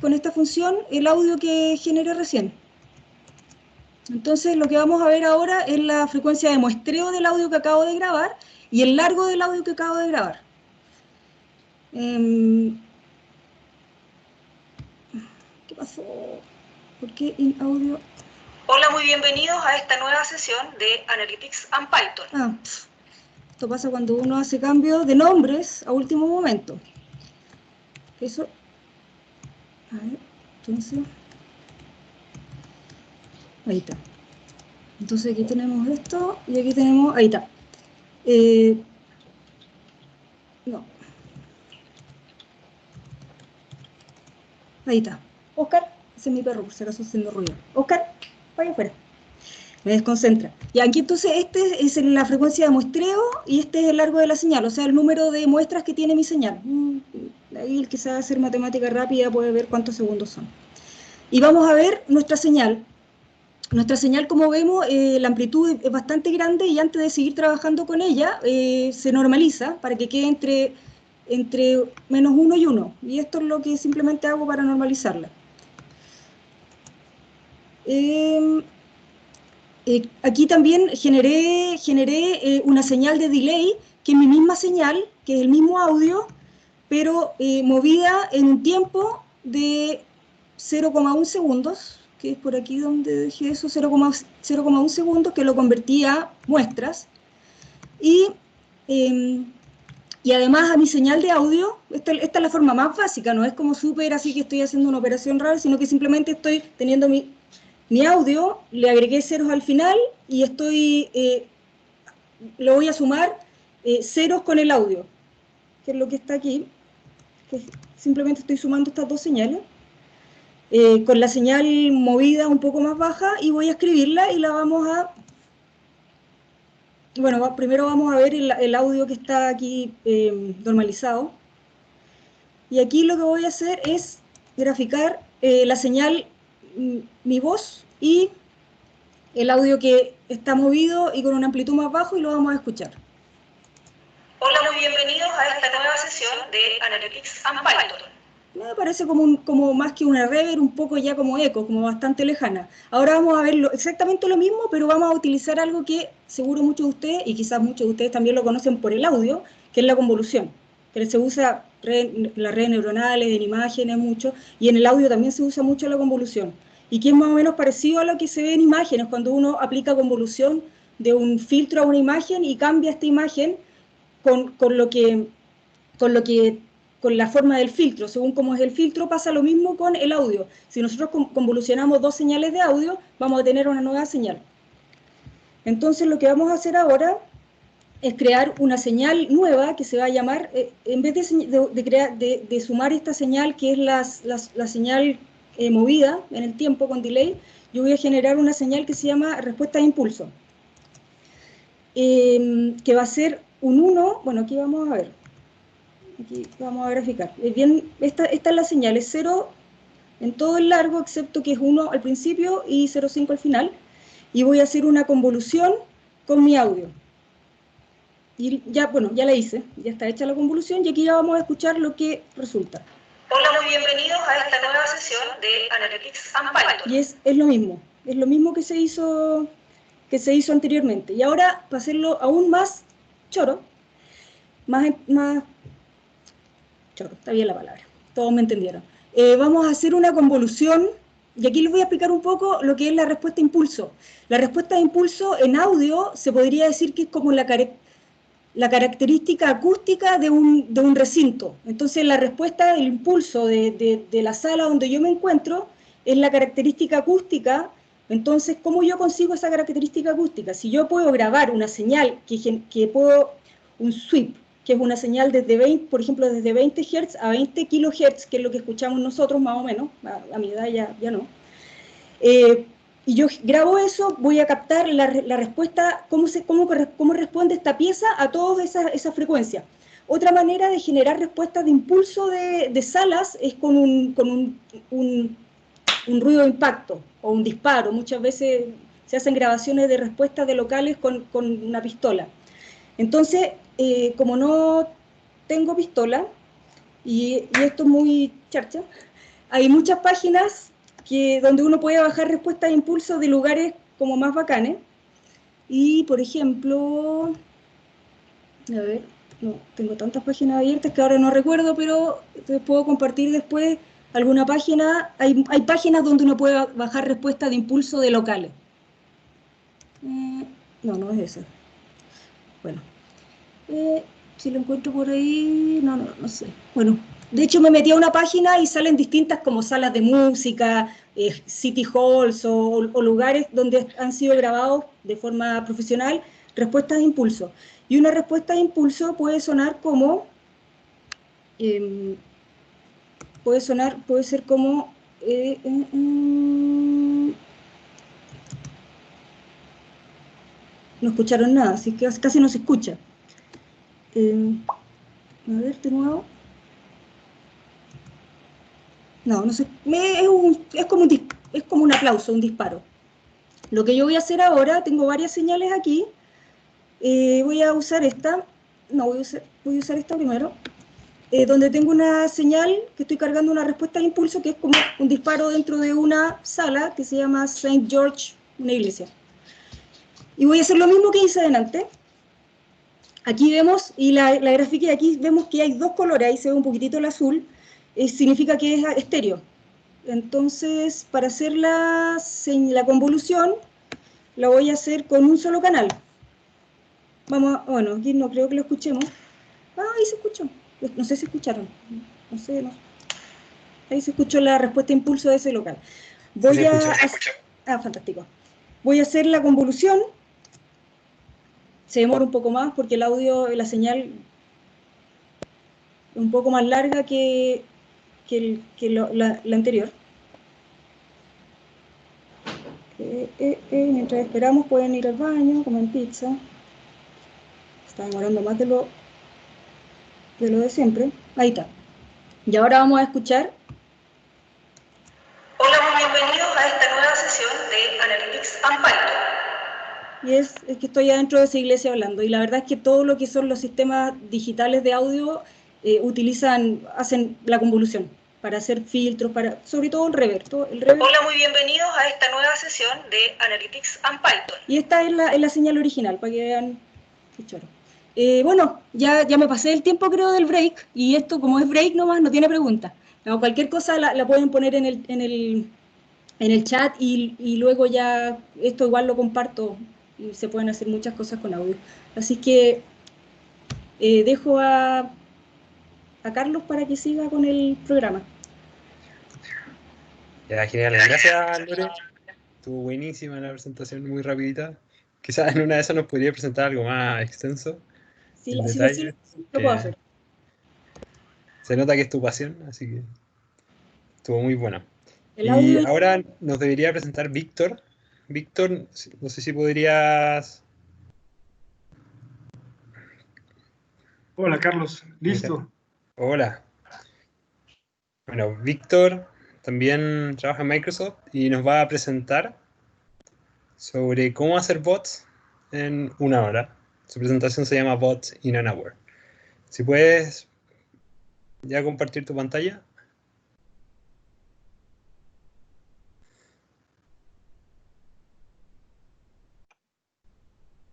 con esta función el audio que generé recién. Entonces lo que vamos a ver ahora es la frecuencia de muestreo del audio que acabo de grabar y el largo del audio que acabo de grabar. ¿Qué pasó? ¿Por qué en audio? Hola, muy bienvenidos a esta nueva sesión de Analytics and Python. Esto pasa cuando uno hace cambio de nombres a último momento. Eso. A ver, entonces. Ahí está. Entonces aquí tenemos esto y aquí tenemos. Ahí está. No. Ahí está. Oscar, ese es mi perro, por si acaso haciendo ruido. Oscar, vaya afuera. Me desconcentra. Y aquí entonces este es la frecuencia de muestreo y este es el largo de la señal, o sea, el número de muestras que tiene mi señal. Ahí el que sabe hacer matemática rápida puede ver cuántos segundos son. Y vamos a ver nuestra señal. Nuestra señal, como vemos, la amplitud es bastante grande y antes de seguir trabajando con ella, se normaliza para que quede entre menos 1 y 1. Y esto es lo que simplemente hago para normalizarla. Aquí también generé una señal de delay, que es mi misma señal, que es el mismo audio, pero movida en un tiempo de 0,1 segundos, que es por aquí donde dejé eso, 0,1 segundos, que lo convertí a muestras. Y además a mi señal de audio, esta es la forma más básica, no es como súper así que estoy haciendo una operación rara, sino que simplemente estoy teniendo mi audio, le agregué ceros al final y le voy a sumar ceros con el audio, que es lo que está aquí, que simplemente estoy sumando estas dos señales, con la señal movida un poco más baja y voy a escribirla y la vamos a... Bueno, primero vamos a ver el audio que está aquí normalizado. Y aquí lo que voy a hacer es graficar la señal, mi voz y el audio que está movido y con una amplitud más bajo y lo vamos a escuchar. Hola, muy bienvenidos a esta nueva sesión de Analytics and Python. Me parece como más que una reverb, un poco ya como eco, como bastante lejana. Ahora vamos a ver exactamente lo mismo, pero vamos a utilizar algo que seguro muchos de ustedes, y quizás muchos de ustedes también lo conocen por el audio, que es la convolución, que se usa las redes neuronales, en imágenes mucho, y en el audio también se usa mucho la convolución. Y que es más o menos parecido a lo que se ve en imágenes, cuando uno aplica convolución de un filtro a una imagen y cambia esta imagen con la forma del filtro. Según cómo es el filtro, pasa lo mismo con el audio. Si nosotros convolucionamos dos señales de audio, vamos a tener una nueva señal. Entonces lo que vamos a hacer ahora es crear una señal nueva que se va a llamar, en vez de sumar esta señal que es la señal movida en el tiempo con delay, yo voy a generar una señal que se llama respuesta de impulso, que va a ser un 1, bueno, aquí vamos a ver, aquí vamos a graficar. Bien, esta es la señal, es 0 en todo el largo, excepto que es 1 al principio y 0,5 al final, y voy a hacer una convolución con mi audio. Y ya, bueno, ya la hice, ya está hecha la convolución, y aquí ya vamos a escuchar lo que resulta. Hola, muy bienvenidos a esta nueva sesión de Analytics and Python. Y es lo mismo que se hizo anteriormente. Y ahora, para hacerlo aún más choro, más choro, está bien la palabra, todos me entendieron. Vamos a hacer una convolución, y aquí les voy a explicar un poco lo que es la respuesta de impulso. La respuesta de impulso en audio se podría decir que es como la característica acústica de un recinto. Entonces la respuesta del impulso de la sala donde yo me encuentro es la característica acústica. Entonces, ¿cómo yo consigo esa característica acústica? Si yo puedo grabar una señal un sweep, que es una señal desde 20, por ejemplo, desde 20 Hz a 20 kHz, que es lo que escuchamos nosotros más o menos, a mi edad ya no. Y yo grabo eso, voy a captar la respuesta, cómo responde esta pieza a todas esas frecuencias. Otra manera de generar respuestas de impulso de salas es con un ruido de impacto o un disparo. Muchas veces se hacen grabaciones de respuestas de locales con una pistola. Entonces, como no tengo pistola, y esto es muy charcha, hay muchas páginas donde uno puede bajar respuestas de impulso de lugares como más bacanes. Y, por ejemplo, a ver, no, tengo tantas páginas abiertas que ahora no recuerdo, pero te puedo compartir después alguna página. Hay páginas donde uno puede bajar respuestas de impulso de locales. No es esa. Bueno, si lo encuentro por ahí, no sé. Bueno, de hecho me metí a una página y salen distintas como salas de música, city halls o lugares donde han sido grabados de forma profesional respuestas de impulso. Y una respuesta de impulso puede sonar como, puede ser como, no escucharon nada, así que casi no se escucha. A ver, de nuevo. No sé, es como un aplauso, un disparo. Lo que yo voy a hacer ahora, tengo varias señales aquí, voy a usar esta, voy a usar esta primero, donde tengo una señal que estoy cargando una respuesta de impulso que es como un disparo dentro de una sala que se llama St. George, una iglesia. Y voy a hacer lo mismo que hice delante. Aquí vemos, y la gráfica de aquí vemos que hay dos colores, ahí se ve un poquitito el azul, significa que es estéreo. Entonces, para hacer la convolución, la voy a hacer con un solo canal. Bueno, aquí no creo que lo escuchemos. Ahí se escuchó. No sé si escucharon. No sé, no. Ahí se escuchó la respuesta de impulso de ese local. Fantástico. Voy a hacer la convolución. Se demora un poco más porque el audio, la señal es un poco más larga que la anterior. Mientras esperamos pueden ir al baño, comer pizza. Está demorando más de lo de siempre. Ahí está. Y ahora vamos a escuchar. Hola, muy bienvenidos a esta nueva sesión de Analytics and Python. Y es que estoy adentro de esa iglesia hablando. Y la verdad es que todo lo que son los sistemas digitales de audio hacen la convolución para hacer filtros, sobre todo el reverb. Hola, muy bienvenidos a esta nueva sesión de Analytics and Python. Y esta es la señal original, para que vean qué choro. Bueno, ya me pasé el tiempo creo del break, y esto como es break nomás, no tiene preguntas. No, cualquier cosa la pueden poner en el chat y luego ya esto igual lo comparto y se pueden hacer muchas cosas con audio. Así que dejo a Carlos para que siga con el programa. Ya, genial. Gracias, Lore. Estuvo buenísima la presentación, muy rapidita. Quizás en una de esas nos podría presentar algo más extenso. Sí, lo puedo hacer. Se nota que es tu pasión, así que estuvo muy buena. Y ahora nos debería presentar Víctor. Víctor, no sé si podrías... Hola, Carlos. Listo. Hola. Bueno, Víctor también trabaja en Microsoft y nos va a presentar sobre cómo hacer bots en una hora. Su presentación se llama Bots in an Hour. Si puedes ya compartir tu pantalla.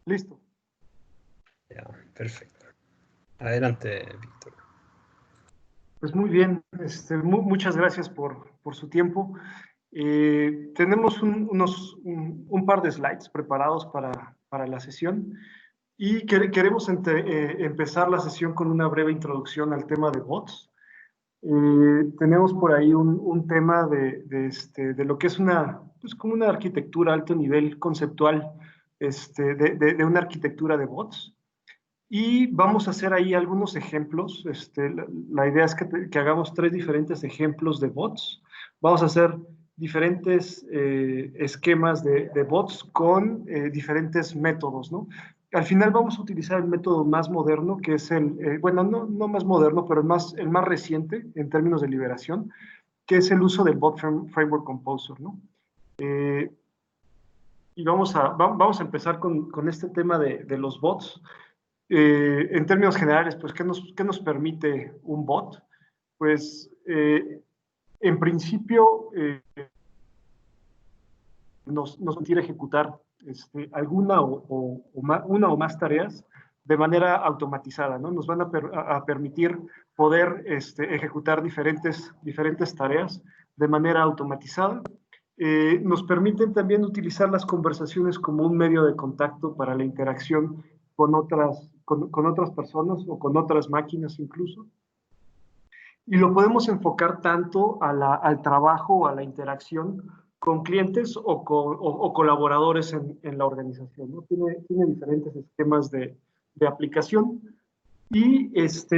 Listo. Ya, perfecto. Adelante, Víctor. Pues muy bien, muchas gracias por su tiempo. Tenemos un par de slides preparados para la sesión y queremos empezar la sesión con una breve introducción al tema de bots. Tenemos por ahí un tema de lo que es pues como una arquitectura alto nivel conceptual, de una arquitectura de bots. Y vamos a hacer ahí algunos ejemplos. La idea es que hagamos 3 diferentes ejemplos de bots. Vamos a hacer diferentes esquemas de bots con diferentes métodos, ¿no? Al final vamos a utilizar el método más moderno, que es bueno, no más moderno, pero el más reciente en términos de liberación, que es el uso del Bot Framework Composer, ¿no? Y vamos a empezar con este tema de los bots. En términos generales, pues, ¿qué nos permite un bot? Pues, en principio, nos permite ejecutar alguna una o más tareas de manera automatizada, ¿no? Nos van a permitir poder ejecutar diferentes tareas de manera automatizada. Nos permiten también utilizar las conversaciones como un medio de contacto para la interacción con otras personas o con otras máquinas incluso. Y lo podemos enfocar tanto al trabajo o a la interacción con clientes o colaboradores en la organización, ¿no? Tiene diferentes esquemas de aplicación. Y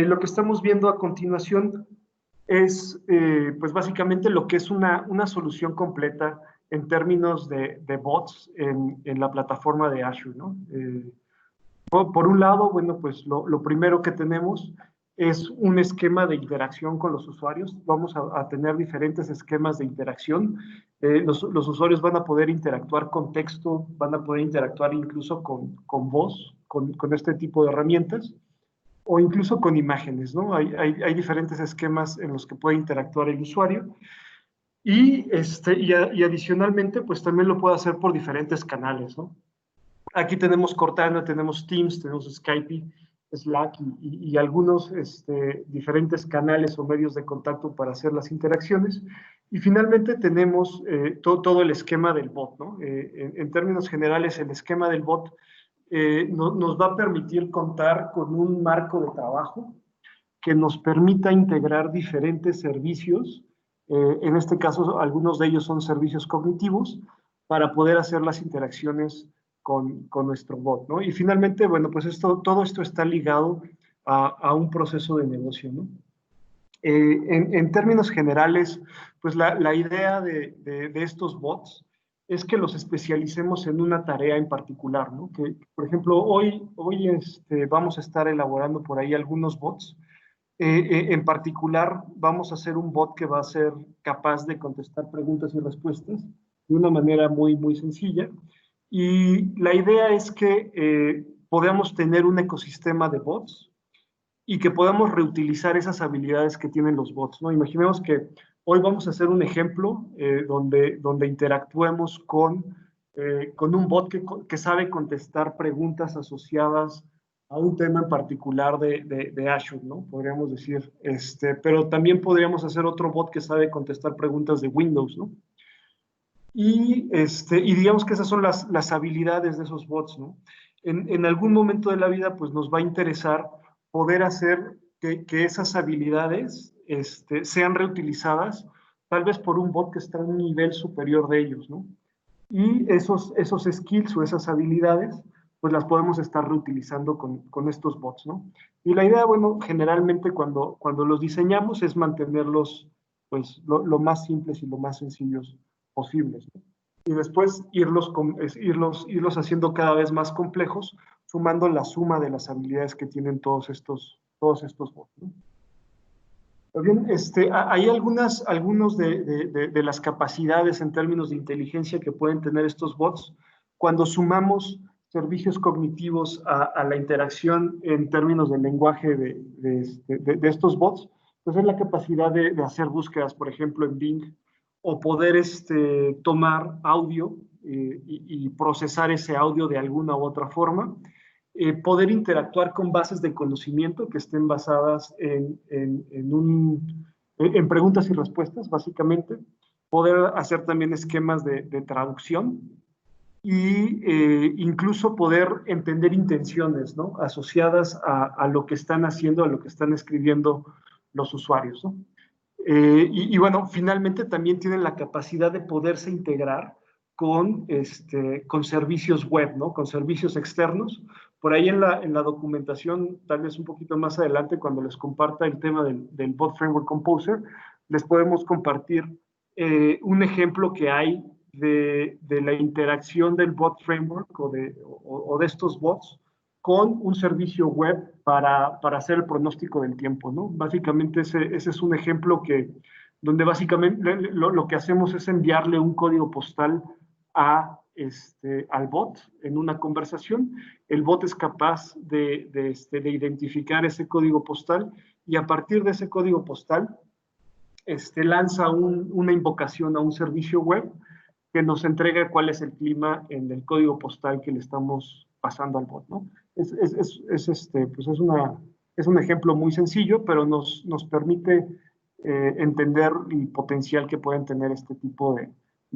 lo que estamos viendo a continuación es, pues básicamente lo que es una solución completa en términos de bots en la plataforma de Azure, ¿no? Por un lado, bueno, pues lo primero que tenemos es un esquema de interacción con los usuarios. Vamos a tener diferentes esquemas de interacción. Los usuarios van a poder interactuar con texto, van a poder interactuar incluso con voz, con este tipo de herramientas, o incluso con imágenes, ¿no? Hay diferentes esquemas en los que puede interactuar el usuario. Y adicionalmente, pues también lo puede hacer por diferentes canales, ¿no? Aquí tenemos Cortana, tenemos Teams, tenemos Skype, Slack y algunos diferentes canales o medios de contacto para hacer las interacciones. Y finalmente tenemos todo el esquema del bot, ¿no? En términos generales, el esquema del bot nos va a permitir contar con un marco de trabajo que nos permita integrar diferentes servicios. En este caso, algunos de ellos son servicios cognitivos para poder hacer las interacciones con nuestro bot, ¿no? Y finalmente, bueno, pues todo esto está ligado a un proceso de negocio, ¿no? En términos generales, pues la idea de estos bots es que los especialicemos en una tarea en particular, ¿no? Que, por ejemplo, hoy vamos a estar elaborando por ahí algunos bots. En particular, vamos a hacer un bot que va a ser capaz de contestar preguntas y respuestas de una manera muy, muy sencilla. Y la idea es que podamos tener un ecosistema de bots y que podamos reutilizar esas habilidades que tienen los bots, ¿no? Imaginemos que hoy vamos a hacer un ejemplo donde interactuemos con un bot que sabe contestar preguntas asociadas a un tema en particular de Azure, ¿no? Podríamos decir, pero también podríamos hacer otro bot que sabe contestar preguntas de Windows, ¿no? Y digamos que esas son las habilidades de esos bots, ¿no? En algún momento de la vida, pues nos va a interesar poder hacer que esas habilidades sean reutilizadas, tal vez por un bot que está a un nivel superior de ellos, ¿no? Y esos skills o esas habilidades, pues las podemos estar reutilizando con estos bots, ¿no? Y la idea, bueno, generalmente cuando los diseñamos es mantenerlos pues, lo más simples y lo más sencillos posibles, ¿no? Y después irlos haciendo cada vez más complejos, sumando la suma de las habilidades que tienen todos estos bots, ¿no? Bien, hay algunos de las capacidades en términos de inteligencia que pueden tener estos bots cuando sumamos servicios cognitivos a la interacción en términos del lenguaje de estos bots. Pues es la capacidad de hacer búsquedas, por ejemplo, en Bing, o poder tomar audio y procesar ese audio de alguna u otra forma. Poder interactuar con bases de conocimiento que estén basadas en preguntas y respuestas, básicamente. Poder hacer también esquemas de traducción y incluso poder entender intenciones, ¿no?, asociadas a lo que están haciendo, a lo que están escribiendo los usuarios, ¿no? Bueno, finalmente también tienen la capacidad de poderse integrar con servicios web, ¿no?, con servicios externos. Por ahí en la documentación, tal vez un poquito más adelante, cuando les comparta el tema del Bot Framework Composer, les podemos compartir un ejemplo que hay de la interacción del Bot Framework o de estos bots con un servicio web para hacer el pronóstico del tiempo, ¿no? Básicamente ese es un ejemplo donde básicamente lo que hacemos es enviarle un código postal al bot en una conversación. El bot es capaz de identificar ese código postal y a partir de ese código postal lanza una invocación a un servicio web que nos entrega cuál es el clima en el código postal que le estamos pasando al bot, ¿no? Es un ejemplo muy sencillo, pero nos permite entender el potencial que pueden tener este tipo de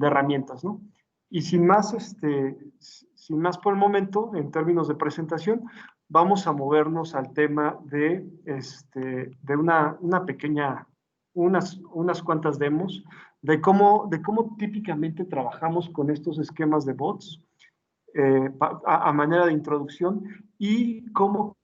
herramientas, ¿no? Y sin más por el momento, en términos de presentación, vamos a movernos al tema de una pequeña, unas cuantas demos de cómo típicamente trabajamos con estos esquemas de bots a manera de introducción y cómo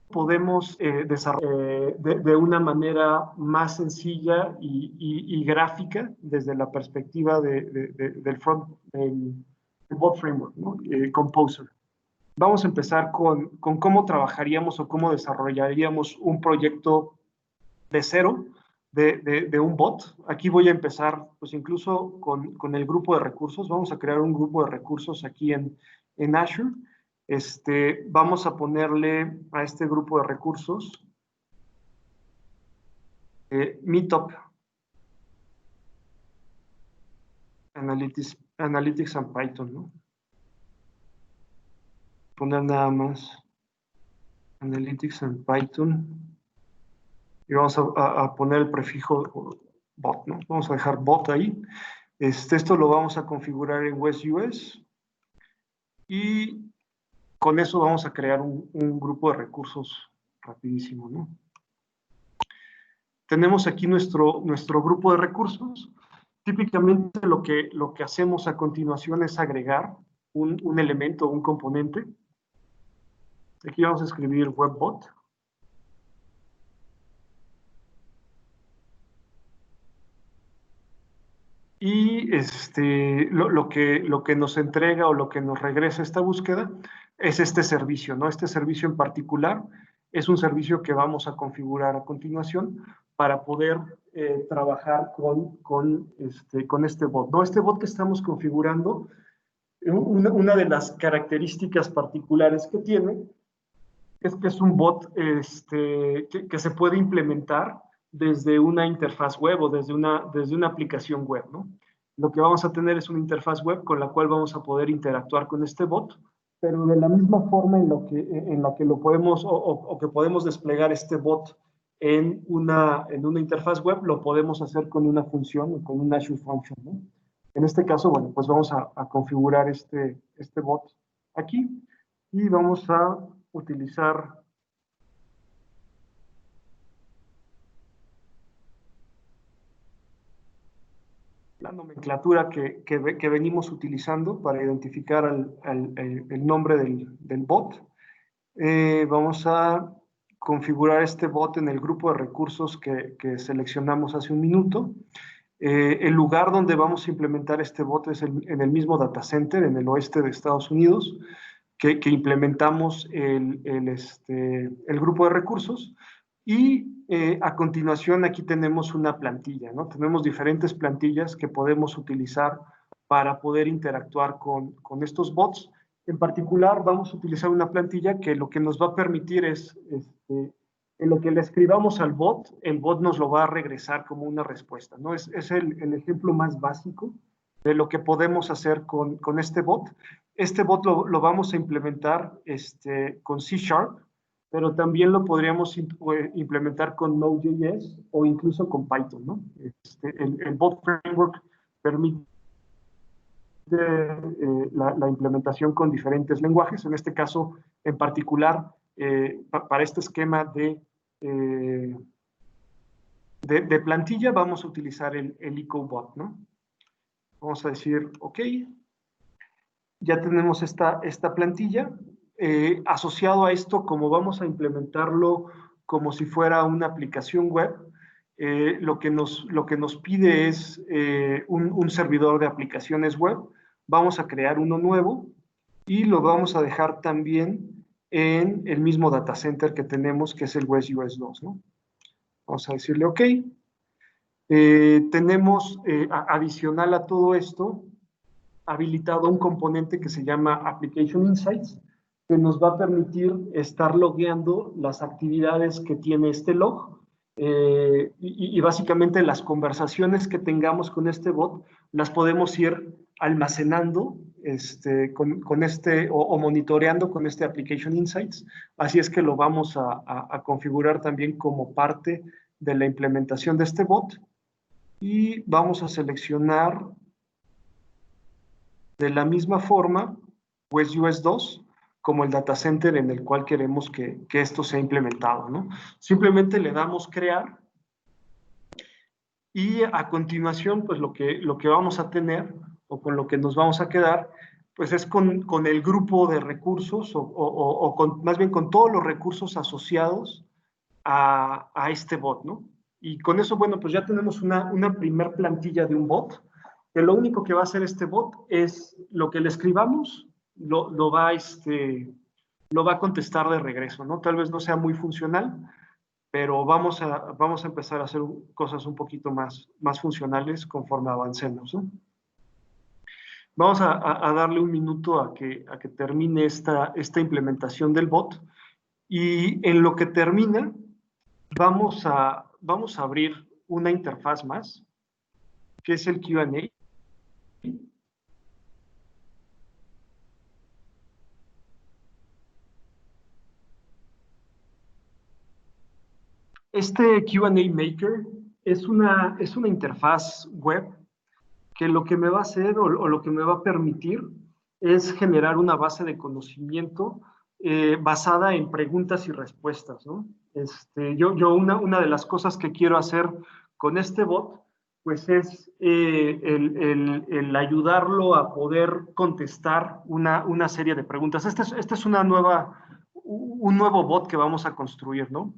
podemos desarrollar de una manera más sencilla y gráfica desde la perspectiva del Bot Framework, ¿no? Composer. Vamos a empezar con cómo trabajaríamos o cómo desarrollaríamos un proyecto de cero de un bot. Aquí voy a empezar, pues incluso con el grupo de recursos. Vamos a crear un grupo de recursos aquí en Azure. Vamos a ponerle a este grupo de recursos Meetup Analytics and Python, ¿no? Poner nada más Analytics and Python y vamos a poner el prefijo bot, ¿no? Vamos a dejar bot ahí. Esto lo vamos a configurar en WestUS y con eso vamos a crear un grupo de recursos rapidísimo, ¿no? Tenemos aquí nuestro grupo de recursos. Típicamente lo que hacemos a continuación es agregar un elemento, un componente. Aquí vamos a escribir webbot. Y lo que nos entrega o lo que nos regresa esta búsqueda es este servicio, ¿no? Este servicio en particular es un servicio que vamos a configurar a continuación para poder trabajar con este bot, ¿no? Este bot que estamos configurando, una de las características particulares que tiene es que es un bot que se puede implementar desde una interfaz web o desde una aplicación web, ¿no? Lo que vamos a tener es una interfaz web con la cual vamos a poder interactuar con este bot, pero de la misma forma en la que lo podemos o que podemos desplegar este bot en una interfaz web, lo podemos hacer con una función, con un Azure Function, ¿no? En este caso, bueno, pues vamos a configurar este bot aquí y vamos a utilizar la nomenclatura que venimos utilizando para identificar el nombre del bot. Vamos a configurar este bot en el grupo de recursos que seleccionamos hace un minuto. El lugar donde vamos a implementar este bot es en el mismo data center, en el oeste de Estados Unidos, que implementamos el grupo de recursos. Y a continuación aquí tenemos una plantilla, ¿no? Tenemos diferentes plantillas que podemos utilizar para poder interactuar con estos bots. En particular, vamos a utilizar una plantilla que lo que nos va a permitir es, en lo que le escribamos al bot, el bot nos lo va a regresar como una respuesta, ¿no? Es el ejemplo más básico de lo que podemos hacer con este bot. Este bot lo vamos a implementar con C#, pero también lo podríamos implementar con Node.js o incluso con Python, ¿no? El bot framework permite la implementación con diferentes lenguajes. En este caso, en particular, para este esquema de plantilla, vamos a utilizar el EcoBot, ¿no? Vamos a decir, ok, ya tenemos esta plantilla. Asociado a esto, como vamos a implementarlo como si fuera una aplicación web, lo que nos pide es un servidor de aplicaciones web. Vamos a crear uno nuevo y lo vamos a dejar también en el mismo data center que tenemos, que es el West US 2, ¿no? Vamos a decirle OK. Tenemos adicional a todo esto habilitado un componente que se llama Application Insights, que nos va a permitir estar logueando las actividades que tiene este log, y básicamente las conversaciones que tengamos con este bot las podemos ir almacenando o monitoreando con este Application Insights. Así es que lo vamos a configurar también como parte de la implementación de este bot, y vamos a seleccionar de la misma forma West US 2 como el data center en el cual queremos que esto sea implementado, ¿no? Simplemente le damos crear, y a continuación, pues lo que vamos a tener, o con lo que nos vamos a quedar, pues es con el grupo de recursos, más bien con todos los recursos asociados a este bot, ¿no? Y con eso, bueno, pues ya tenemos una primer plantilla de un bot, que lo único que va a hacer este bot es lo que le escribamos, lo va a contestar de regreso, ¿no? Tal vez no sea muy funcional, pero vamos a empezar a hacer cosas un poquito más funcionales conforme avancemos, ¿no? Vamos a darle un minuto a que termine esta implementación del bot, y en lo que termina, vamos a abrir una interfaz más, que es el Q&A. Este Q&A Maker es una interfaz web que lo que me va a hacer o lo que me va a permitir es generar una base de conocimiento basada en preguntas y respuestas, ¿no? Una de las cosas que quiero hacer con este bot, pues es el ayudarlo a poder contestar una serie de preguntas. Este es un nuevo bot que vamos a construir, ¿no?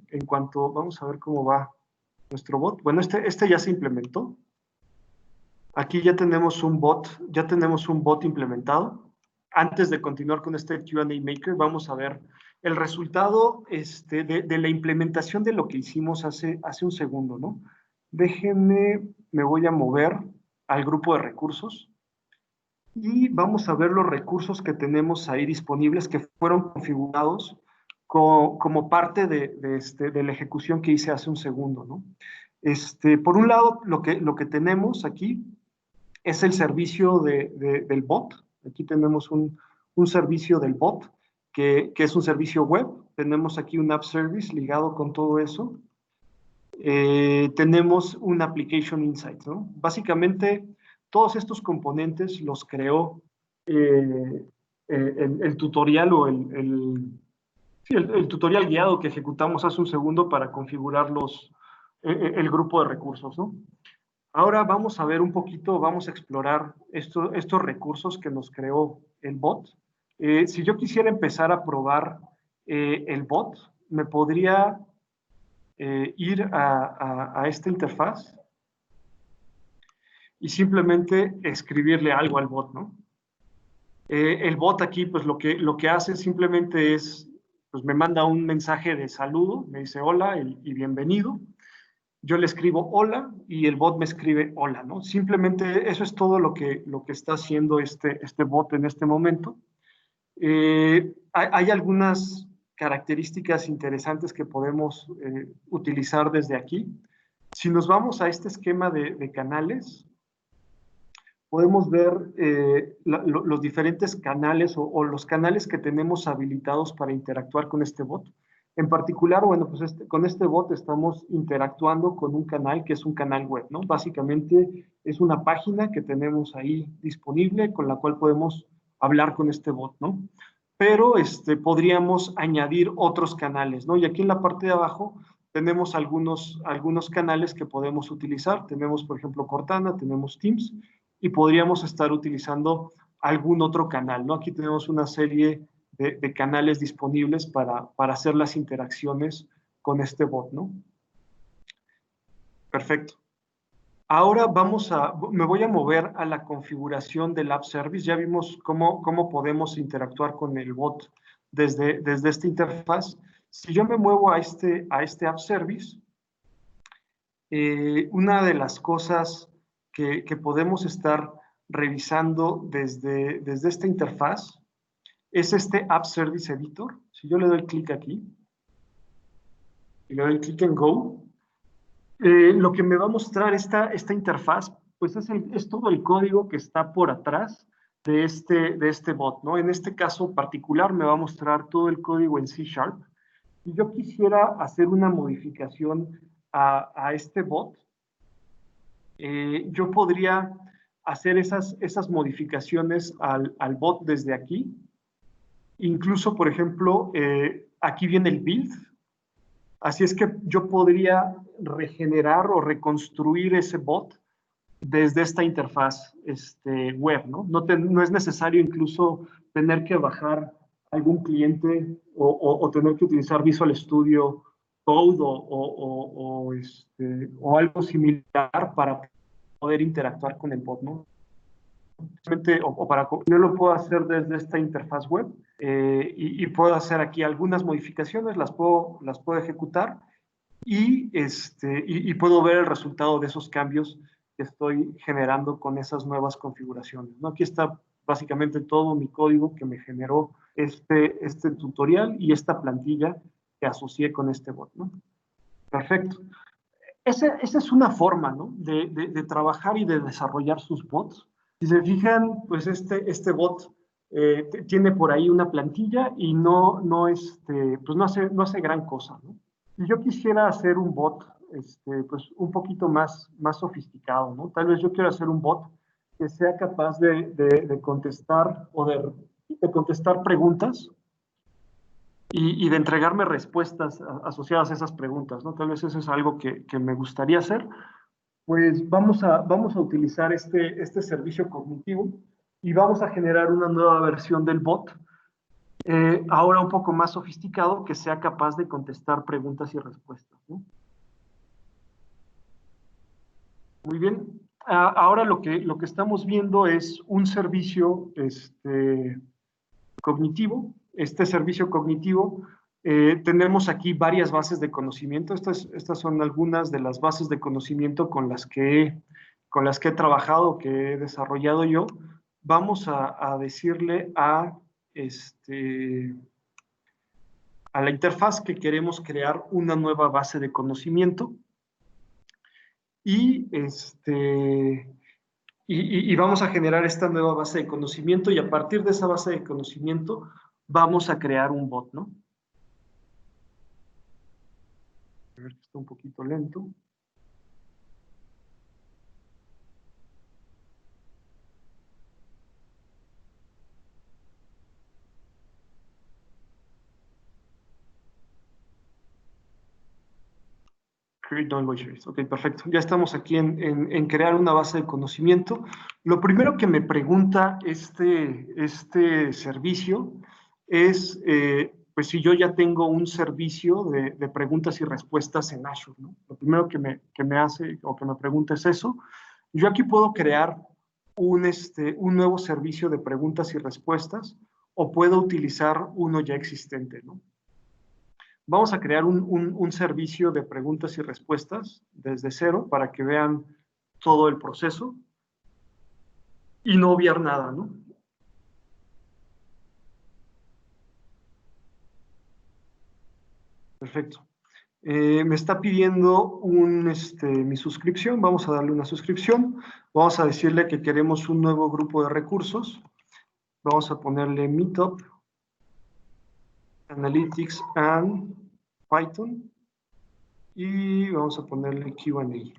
Vamos a ver cómo va nuestro bot. Bueno, este ya se implementó. Aquí ya tenemos un bot implementado. Antes de continuar con este Q&A Maker, vamos a ver el resultado de la implementación de lo que hicimos hace un segundo, ¿no? Déjenme, me voy a mover al grupo de recursos y vamos a ver los recursos que tenemos ahí disponibles, que fueron configurados como parte de la ejecución que hice hace un segundo, ¿no? Por un lado, lo que tenemos aquí es el servicio del bot. Aquí tenemos un servicio del bot, que es un servicio web. Tenemos aquí un app service ligado con todo eso. Tenemos un Application Insight, ¿no? Básicamente, todos estos componentes los creó el tutorial o el tutorial guiado que ejecutamos hace un segundo para configurar el grupo de recursos, ¿no? Ahora vamos a ver un poquito, vamos a explorar estos recursos que nos creó el bot. Si yo quisiera empezar a probar el bot, me podría ir a esta interfaz y simplemente escribirle algo al bot, ¿no? El bot aquí, pues lo que hace simplemente es, pues me manda un mensaje de saludo, me dice hola y bienvenido. Yo le escribo hola y el bot me escribe hola, ¿no? Simplemente eso es todo lo que está haciendo este bot en este momento. Hay algunas características interesantes que podemos utilizar desde aquí. Si nos vamos a este esquema de canales, podemos ver los diferentes canales o los canales que tenemos habilitados para interactuar con este bot. En particular, bueno, pues con este bot estamos interactuando con un canal que es un canal web, ¿no? Básicamente es una página que tenemos ahí disponible con la cual podemos hablar con este bot, ¿no? Pero podríamos añadir otros canales, ¿no? Y aquí en la parte de abajo tenemos algunos canales que podemos utilizar. Tenemos, por ejemplo, Cortana, tenemos Teams, y podríamos estar utilizando algún otro canal, ¿no? Aquí tenemos una serie de canales disponibles para hacer las interacciones con este bot, ¿no? Perfecto. Ahora me voy a mover a la configuración del App Service. Ya vimos cómo podemos interactuar con el bot desde esta interfaz. Si yo me muevo a este App Service, una de las cosas que podemos estar revisando desde esta interfaz es este App Service Editor. Si yo le doy clic aquí y le doy clic en Go, lo que me va a mostrar esta interfaz, pues es todo el código que está por atrás de este bot, ¿no? En este caso particular me va a mostrar todo el código en C#. Si yo quisiera hacer una modificación a este bot, yo podría hacer esas modificaciones al bot desde aquí. Incluso, por ejemplo, aquí viene el build. Así es que yo podría regenerar o reconstruir ese bot desde esta interfaz web, ¿no? No es necesario incluso tener que bajar algún cliente o tener que utilizar Visual Studio Code o algo similar para poder interactuar con el bot, ¿no? Yo lo puedo hacer desde esta interfaz web y puedo hacer aquí algunas modificaciones, las puedo ejecutar y puedo ver el resultado de esos cambios que estoy generando con esas nuevas configuraciones, ¿no? Aquí está básicamente todo mi código que me generó este tutorial y esta plantilla que asocié con este bot, ¿no? Perfecto. Esa es una forma, ¿no? de trabajar y de desarrollar sus bots. Si se fijan, pues este bot tiene por ahí una plantilla y pues no hace gran cosa, ¿no? Si yo quisiera hacer un bot pues un poquito más sofisticado, ¿no? Tal vez yo quiero hacer un bot que sea capaz de contestar o de contestar preguntas y de entregarme respuestas asociadas a esas preguntas, ¿no? Tal vez eso es algo que me gustaría hacer. Pues vamos a utilizar este servicio cognitivo y vamos a generar una nueva versión del bot, ahora un poco más sofisticado, que sea capaz de contestar preguntas y respuestas, ¿no? Muy bien. Ahora lo que estamos viendo es un servicio cognitivo. Este servicio cognitivo, tenemos aquí varias bases de conocimiento. Estas son algunas de las bases de conocimiento con las que he trabajado, que he desarrollado yo. Vamos a decirle a la interfaz que queremos crear una nueva base de conocimiento y vamos a generar esta nueva base de conocimiento y a partir de esa base de conocimiento vamos a crear un bot, ¿no? A ver que está un poquito lento. Create Knowledge Base. Ok, perfecto. Ya estamos aquí en crear una base de conocimiento. Lo primero que me pregunta este servicio es, pues si yo ya tengo un servicio de preguntas y respuestas en Azure, ¿no? Lo primero que me hace o que me pregunta es eso. Yo aquí puedo crear un nuevo servicio de preguntas y respuestas o puedo utilizar uno ya existente, ¿no? Vamos a crear un servicio de preguntas y respuestas desde cero para que vean todo el proceso y no obviar nada, ¿no? Perfecto. Me está pidiendo mi suscripción. Vamos a darle una suscripción. Vamos a decirle que queremos un nuevo grupo de recursos. Vamos a ponerle Meetup, Analytics and Python. Y vamos a ponerle Q&A.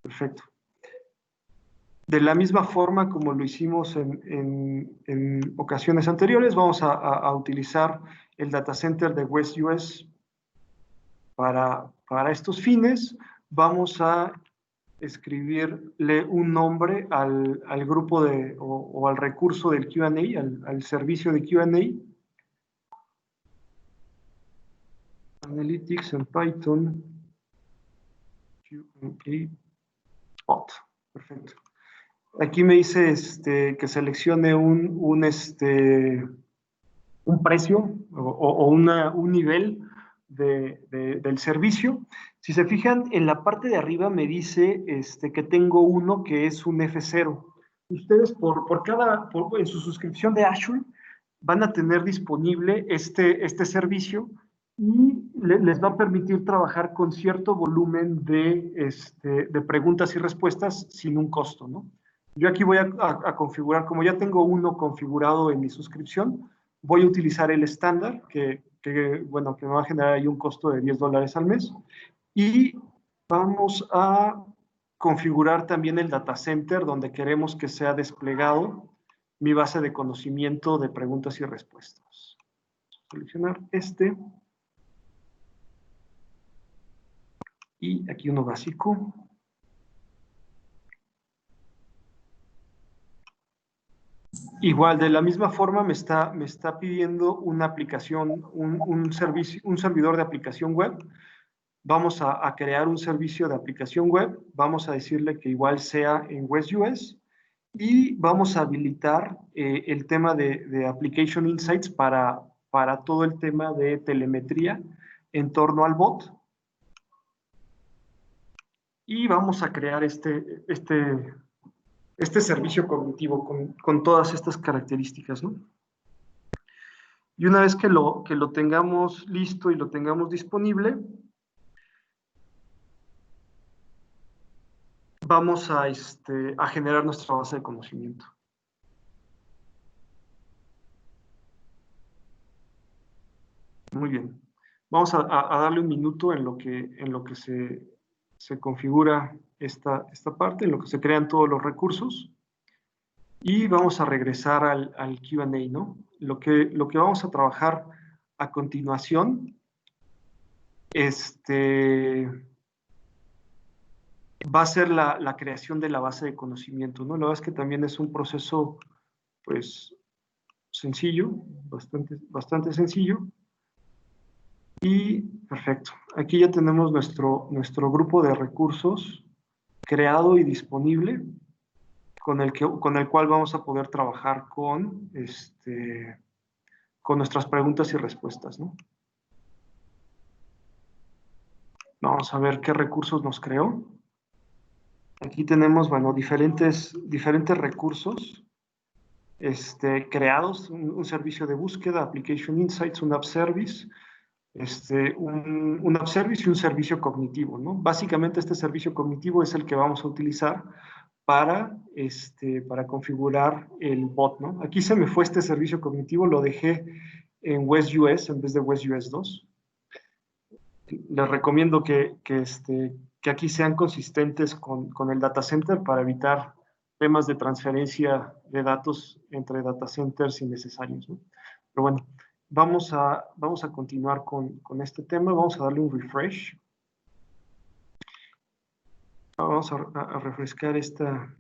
Perfecto. De la misma forma como lo hicimos en ocasiones anteriores, vamos a utilizar el data center de West US para estos fines. Vamos a escribirle un nombre al grupo o al recurso del Q&A, al servicio de Q&A. Analytics en Python. Q&A bot. Perfecto. Aquí me dice que seleccione un precio o un nivel del servicio. Si se fijan, en la parte de arriba me dice que tengo uno que es un F0. Ustedes en su suscripción de Azure van a tener disponible este servicio y les va a permitir trabajar con cierto volumen de preguntas y respuestas sin un costo, ¿no? Yo aquí voy a configurar, como ya tengo uno configurado en mi suscripción, voy a utilizar el estándar, que me va a generar ahí un costo de $10 al mes. Y vamos a configurar también el data center, donde queremos que sea desplegado mi base de conocimiento de preguntas y respuestas. Seleccionar y aquí uno básico. Igual, de la misma forma me está pidiendo una aplicación, un servidor de aplicación web. Vamos a crear un servicio de aplicación web. Vamos a decirle que igual sea en West US y vamos a habilitar el tema de Application Insights para todo el tema de telemetría en torno al bot. Y vamos a crear este servicio cognitivo con todas estas características, ¿no? Y una vez que lo tengamos listo y lo tengamos disponible, vamos a generar nuestra base de conocimiento. Muy bien. Vamos a darle un minuto en lo que se configura esta parte, en lo que se crean todos los recursos. Y vamos a regresar al Q&A, ¿no? Lo que vamos a trabajar a continuación va a ser la creación de la base de conocimiento, ¿no? La verdad es que también es un proceso, pues, sencillo, bastante sencillo. Y perfecto. Aquí ya tenemos nuestro grupo de recursos creado y disponible, con el cual vamos a poder trabajar con nuestras preguntas y respuestas, ¿no? Vamos a ver qué recursos nos creó. Aquí tenemos, bueno, diferentes recursos creados, un servicio de búsqueda, Application Insights, un App Service, un App Service y un servicio cognitivo, ¿no? Básicamente este servicio cognitivo es el que vamos a utilizar para configurar el bot, ¿no? Aquí se me fue este servicio cognitivo, lo dejé en West US en vez de West US 2. Les recomiendo que aquí sean consistentes con el data center para evitar temas de transferencia de datos entre data centers innecesarios, ¿no? Pero bueno, vamos a continuar con este tema. Vamos a darle un refresh. Vamos a refrescar esta.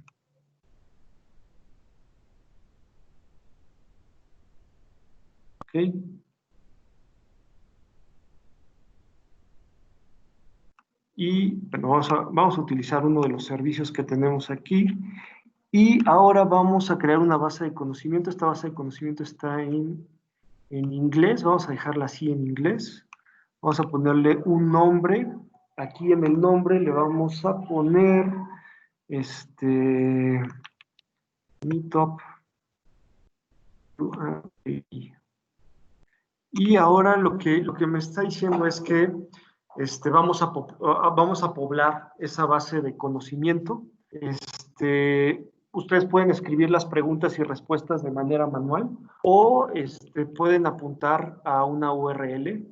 ¿Ok? Y bueno, vamos a utilizar uno de los servicios que tenemos aquí. Y ahora vamos a crear una base de conocimiento. Esta base de conocimiento está en inglés. Vamos a dejarla así en inglés. Vamos a ponerle un nombre. Aquí en el nombre le vamos a poner Meetup. Y ahora lo que me está diciendo es que vamos a poblar esa base de conocimiento. Ustedes pueden escribir las preguntas y respuestas de manera manual o pueden apuntar a una URL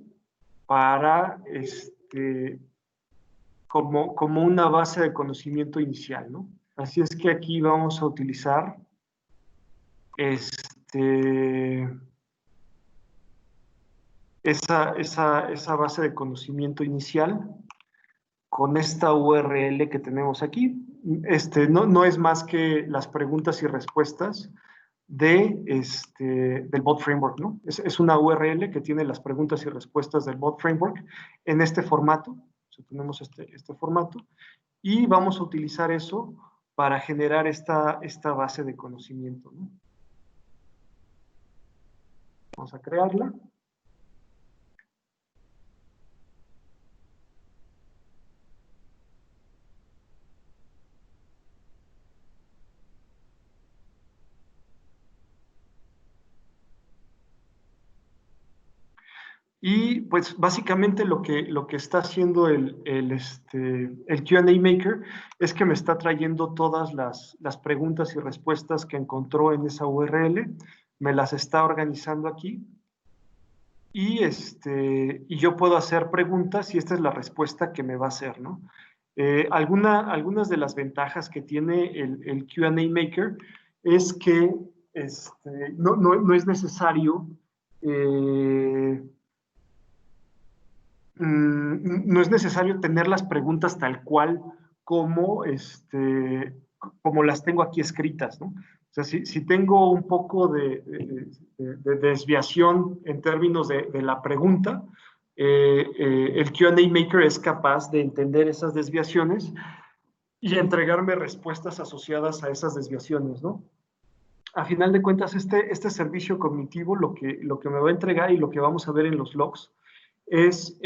para como una base de conocimiento inicial, ¿no? Así es que aquí vamos a utilizar esa base de conocimiento inicial con esta URL que tenemos aquí. No es más que las preguntas y respuestas del Bot Framework, ¿no? Es una URL que tiene las preguntas y respuestas del Bot Framework en este formato. O sea, tenemos este formato y vamos a utilizar eso para generar esta base de conocimiento, ¿no? Vamos a crearla. Y pues básicamente lo que está haciendo el Q&A Maker es que me está trayendo todas las preguntas y respuestas que encontró en esa URL, me las está organizando aquí y yo puedo hacer preguntas y esta es la respuesta que me va a hacer, ¿no? Algunas de las ventajas que tiene el Q&A Maker es que no es necesario no es necesario tener las preguntas tal cual como las tengo aquí escritas, ¿no? O sea, si tengo un poco de desviación en términos de la pregunta, el Q&A Maker es capaz de entender esas desviaciones y entregarme respuestas asociadas a esas desviaciones, ¿no? A final de cuentas, este servicio cognitivo lo que me va a entregar y lo que vamos a ver en los logs es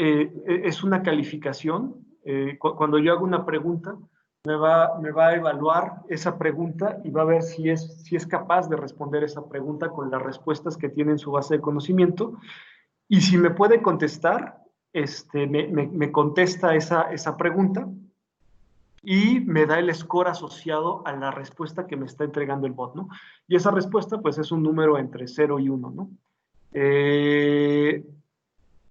una calificación. Cuando yo hago una pregunta, me va a evaluar esa pregunta y va a ver si es capaz de responder esa pregunta con las respuestas que tiene en su base de conocimiento. Y si me puede contestar, me contesta esa pregunta y me da el score asociado a la respuesta que me está entregando el bot, ¿no? Y esa respuesta, pues, es un número entre 0 y 1, ¿no?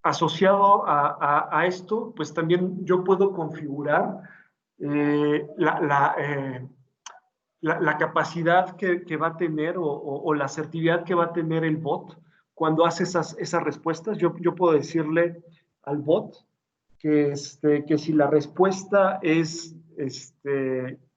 Asociado a esto, pues también yo puedo configurar la capacidad que va a tener o la asertividad que va a tener el bot cuando hace esas respuestas. Yo puedo decirle al bot que si la respuesta es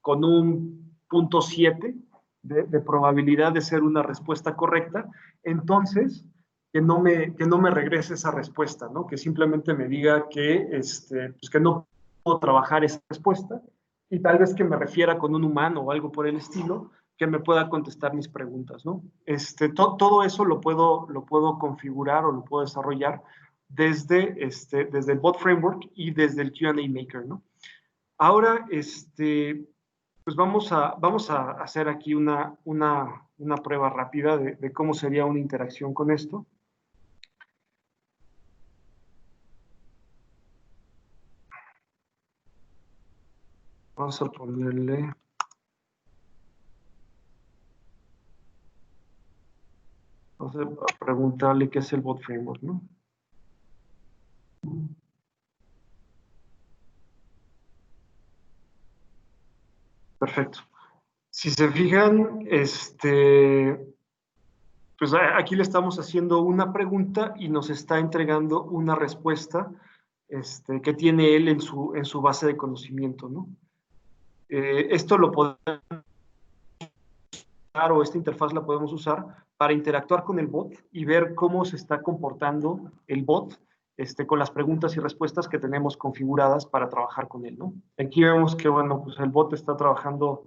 con un 0.7 de probabilidad de ser una respuesta correcta, entonces que no me regrese esa respuesta, ¿no? Que simplemente me diga pues que no puedo trabajar esa respuesta y tal vez que me refiera con un humano o algo por el estilo que me pueda contestar mis preguntas, ¿no? Todo eso lo puedo configurar o lo puedo desarrollar desde el Bot Framework y desde el Q&A Maker, ¿no? Ahora, pues vamos a hacer aquí una prueba rápida de cómo sería una interacción con esto. Vamos a ponerle... Vamos a preguntarle qué es el Bot Framework, ¿no? Perfecto. Si se fijan, pues aquí le estamos haciendo una pregunta y nos está entregando una respuesta que tiene él en su base de conocimiento, ¿no? Esto lo podemos o esta interfaz la podemos usar para interactuar con el bot y ver cómo se está comportando el bot con las preguntas y respuestas que tenemos configuradas para trabajar con él, ¿no? Aquí vemos que, bueno, pues el bot está trabajando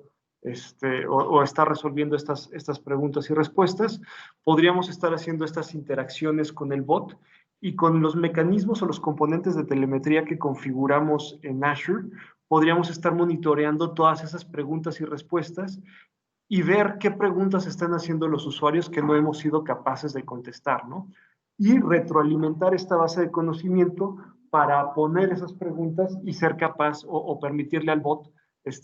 o está resolviendo estas preguntas y respuestas. Podríamos estar haciendo estas interacciones con el bot y con los mecanismos o los componentes de telemetría que configuramos en Azure, podríamos estar monitoreando todas esas preguntas y respuestas y ver qué preguntas están haciendo los usuarios que no hemos sido capaces de contestar, ¿no? Y retroalimentar esta base de conocimiento para poner esas preguntas y ser capaz o permitirle al bot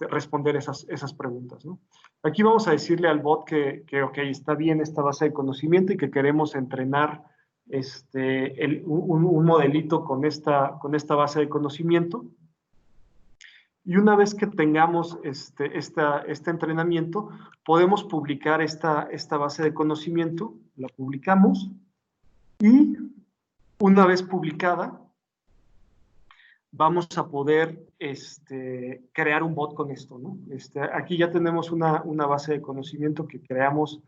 responder esas preguntas, ¿no? Aquí vamos a decirle al bot que ok, está bien esta base de conocimiento y que queremos entrenar un modelito con esta base de conocimiento. Y una vez que tengamos este entrenamiento, podemos publicar esta base de conocimiento, la publicamos, y una vez publicada, vamos a poder crear un bot con esto, ¿no? Aquí ya tenemos una base de conocimiento que creamos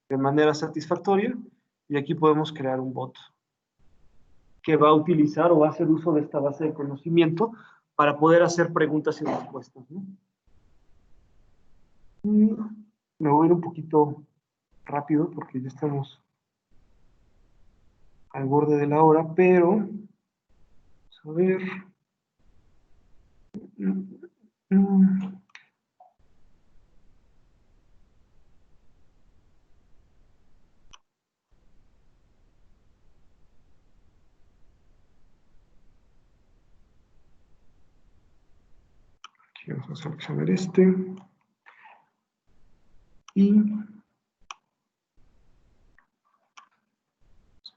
de manera satisfactoria, y aquí podemos crear un bot que va a utilizar o va a hacer uso de esta base de conocimiento para poder hacer preguntas y respuestas, ¿no? Me voy a ir un poquito rápido porque ya estamos al borde de la hora, pero vamos a ver. Aquí vamos a seleccionar y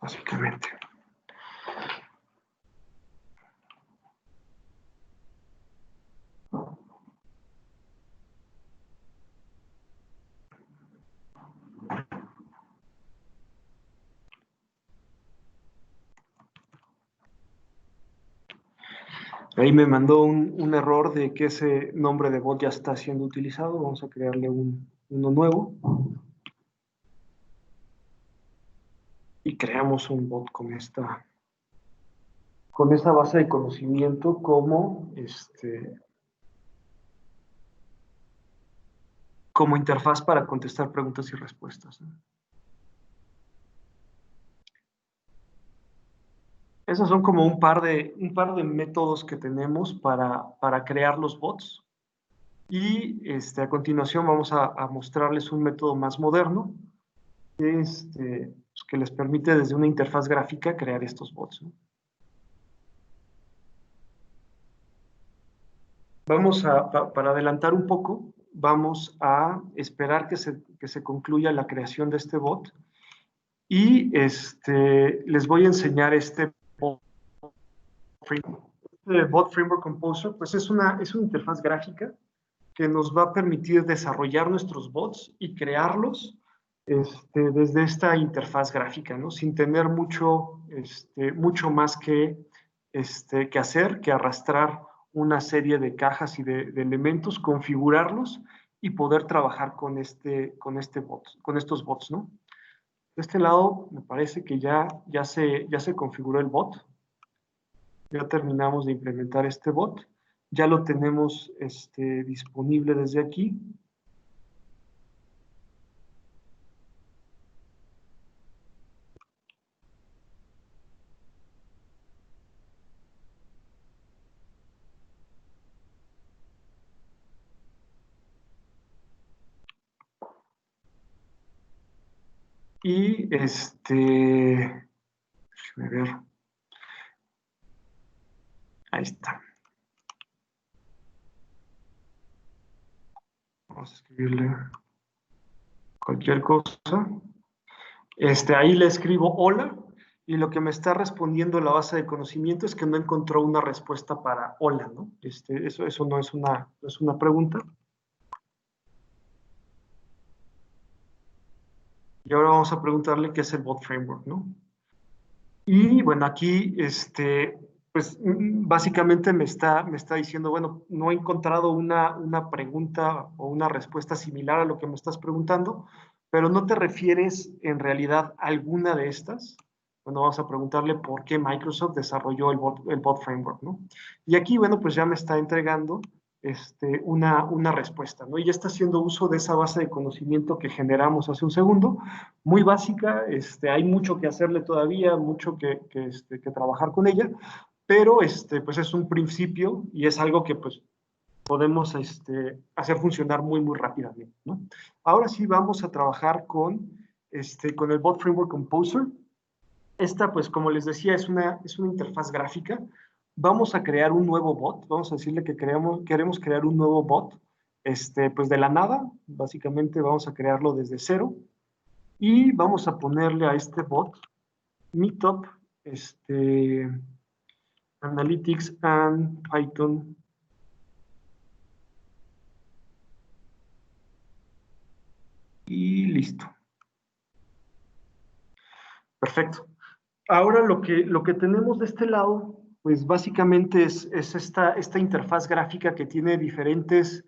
básicamente ahí me mandó un error de que ese nombre de bot ya está siendo utilizado. Vamos a crearle uno nuevo. Y creamos un bot con esta base de conocimiento como interfaz para contestar preguntas y respuestas, ¿no? Esos son como un par de métodos que tenemos para crear los bots. Y a continuación vamos a mostrarles un método más moderno que les permite desde una interfaz gráfica crear estos bots, ¿no? Para adelantar un poco, vamos a esperar que se concluya la creación de este bot y les voy a enseñar este Bot Framework Composer. Pues es una interfaz gráfica que nos va a permitir desarrollar nuestros bots y crearlos desde esta interfaz gráfica, ¿no? Sin tener mucho más que hacer, que arrastrar una serie de cajas y de elementos, configurarlos y poder trabajar con estos bots, ¿no? De este lado, me parece que ya se configuró el bot. Ya terminamos de implementar este bot. Ya lo tenemos disponible desde aquí. Y déjame ver. Ahí está. Vamos a escribirle cualquier cosa. Ahí le escribo hola, y lo que me está respondiendo la base de conocimiento es que no encontró una respuesta para hola, ¿no? Eso no es una pregunta. Y ahora vamos a preguntarle qué es el Bot Framework, ¿no? Y bueno, aquí, pues básicamente me está diciendo, bueno, no he encontrado una pregunta o una respuesta similar a lo que me estás preguntando. pero no te refieres en realidad a alguna de estas, bueno, vamos a preguntarle por qué Microsoft desarrolló el bot framework, ¿no? Y aquí, bueno, pues ya me está entregando una respuesta, ¿no? Y ya está haciendo uso de esa base de conocimiento que generamos hace un segundo, muy básica, hay mucho que hacerle todavía, mucho que trabajar con ella, pero pues es un principio y es algo que pues podemos hacer funcionar muy, muy rápidamente, ¿no? Ahora sí vamos a trabajar con el Bot Framework Composer. Esta, pues, como les decía, es una interfaz gráfica. Vamos a crear un nuevo bot. Vamos a decirle que queremos crear un nuevo bot, pues, de la nada. Básicamente vamos a crearlo desde cero. Y vamos a ponerle a este bot Meetup, Analytics and Python. Y listo. Perfecto. Ahora lo que tenemos de este lado, pues básicamente es esta interfaz gráfica que tiene diferentes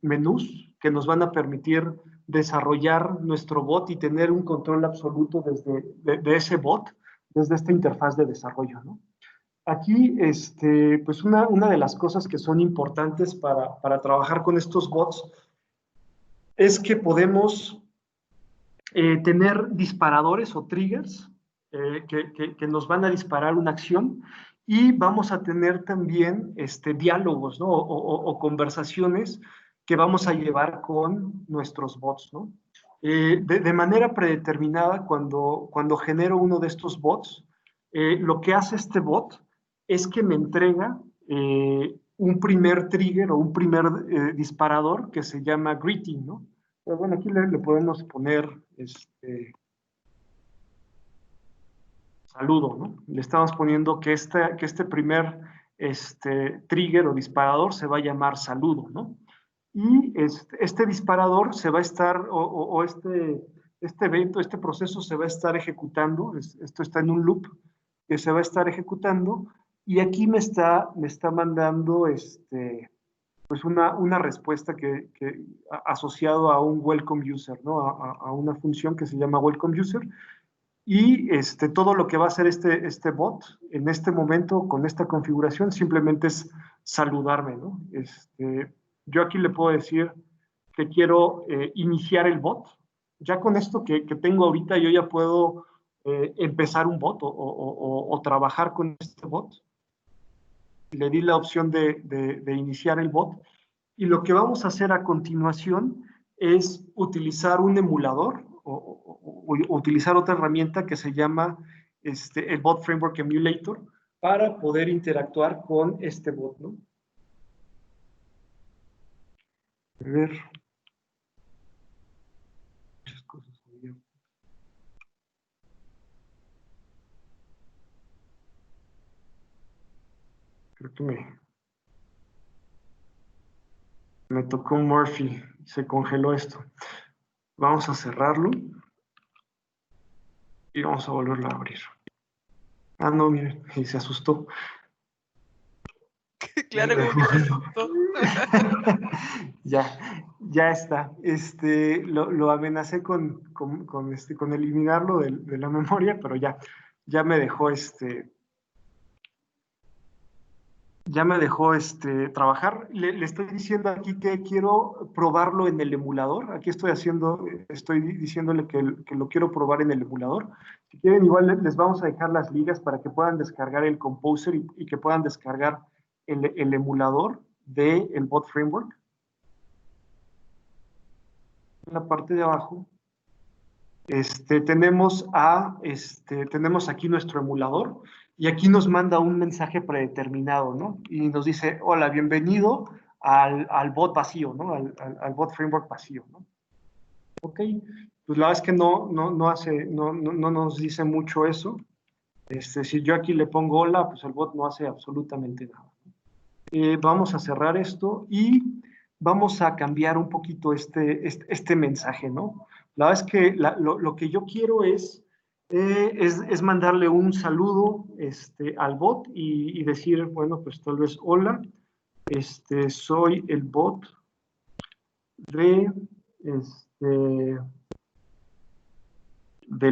menús que nos van a permitir desarrollar nuestro bot y tener un control absoluto de ese bot, desde esta interfaz de desarrollo, ¿no? Aquí, pues una de las cosas que son importantes para trabajar con estos bots es que podemos tener disparadores o triggers que nos van a disparar una acción y vamos a tener también diálogos, ¿no? o conversaciones que vamos a llevar con nuestros bots, ¿no? De manera predeterminada, cuando genero uno de estos bots, lo que hace este bot es que me entrega un primer trigger o un primer disparador que se llama greeting, ¿no? Pero bueno, aquí le podemos poner saludo, ¿no? Le estamos poniendo que este primer trigger o disparador se va a llamar saludo, ¿no? Y este disparador se va a estar, o este evento, este proceso se va a estar ejecutando, esto está en un loop que se va a estar ejecutando, y aquí me está mandando pues una respuesta que asociado a un welcome user, ¿no? A una función que se llama welcome user. Y todo lo que va a hacer este bot en este momento con esta configuración simplemente es saludarme, ¿no? Yo aquí le puedo decir que quiero iniciar el bot. Ya con esto que tengo ahorita yo ya puedo empezar un bot o trabajar con este bot. Le di la opción de iniciar el bot y lo que vamos a hacer a continuación es utilizar un emulador o utilizar otra herramienta que se llama el Bot Framework Emulator para poder interactuar con este bot, ¿no? A ver. Muchas cosas. Creo que me tocó un Murphy, se congeló esto. Vamos a cerrarlo y vamos a volverlo a abrir. Ah, no, miren, y se asustó. Claro, como que se asustó. Ya está. Lo amenacé con eliminarlo de la memoria, pero ya me dejó trabajar. Le estoy diciendo aquí que quiero probarlo en el emulador. Aquí estoy diciéndole que lo quiero probar en el emulador. Si quieren, igual les vamos a dejar las ligas para que puedan descargar el Composer y que puedan descargar el emulador del Bot Framework. En la parte de abajo tenemos aquí nuestro emulador y aquí nos manda un mensaje predeterminado, ¿no? Y nos dice, hola, bienvenido al bot vacío, ¿no? Al Bot Framework vacío, ¿no? Ok, pues la verdad es que no nos dice mucho eso. Si yo aquí le pongo hola, pues el bot no hace absolutamente nada. Vamos a cerrar esto y vamos a cambiar un poquito este mensaje, ¿no? La verdad es que lo que yo quiero es mandarle un saludo al bot y decir, bueno, pues tal vez, hola, soy el bot de del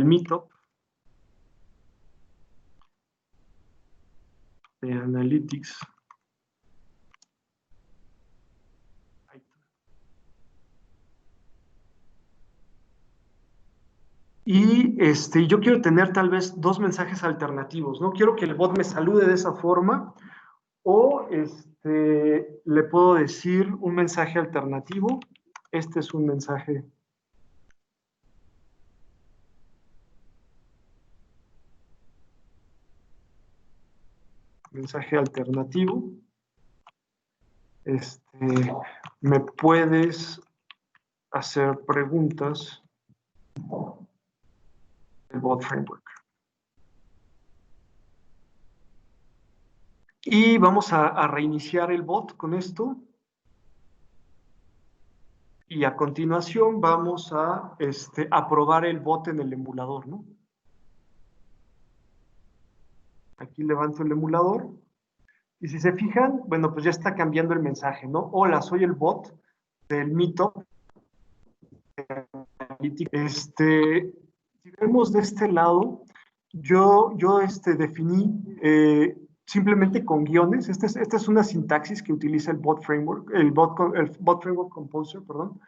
Meetup de Analytics. Y yo quiero tener tal vez dos mensajes alternativos, ¿no? Quiero que el bot me salude de esa forma, o le puedo decir un mensaje alternativo. Este es un mensaje alternativo. Me puedes hacer preguntas del bot framework. Y vamos a reiniciar el bot con esto. Y a continuación vamos a probar el bot en el emulador, ¿no? Aquí levanto el emulador. Y si se fijan, bueno, pues ya está cambiando el mensaje, ¿no? Hola, soy el bot del Meetup. Si vemos de este lado, yo definí simplemente con guiones. Esta es una sintaxis que utiliza el bot framework, el bot framework composer, perdón,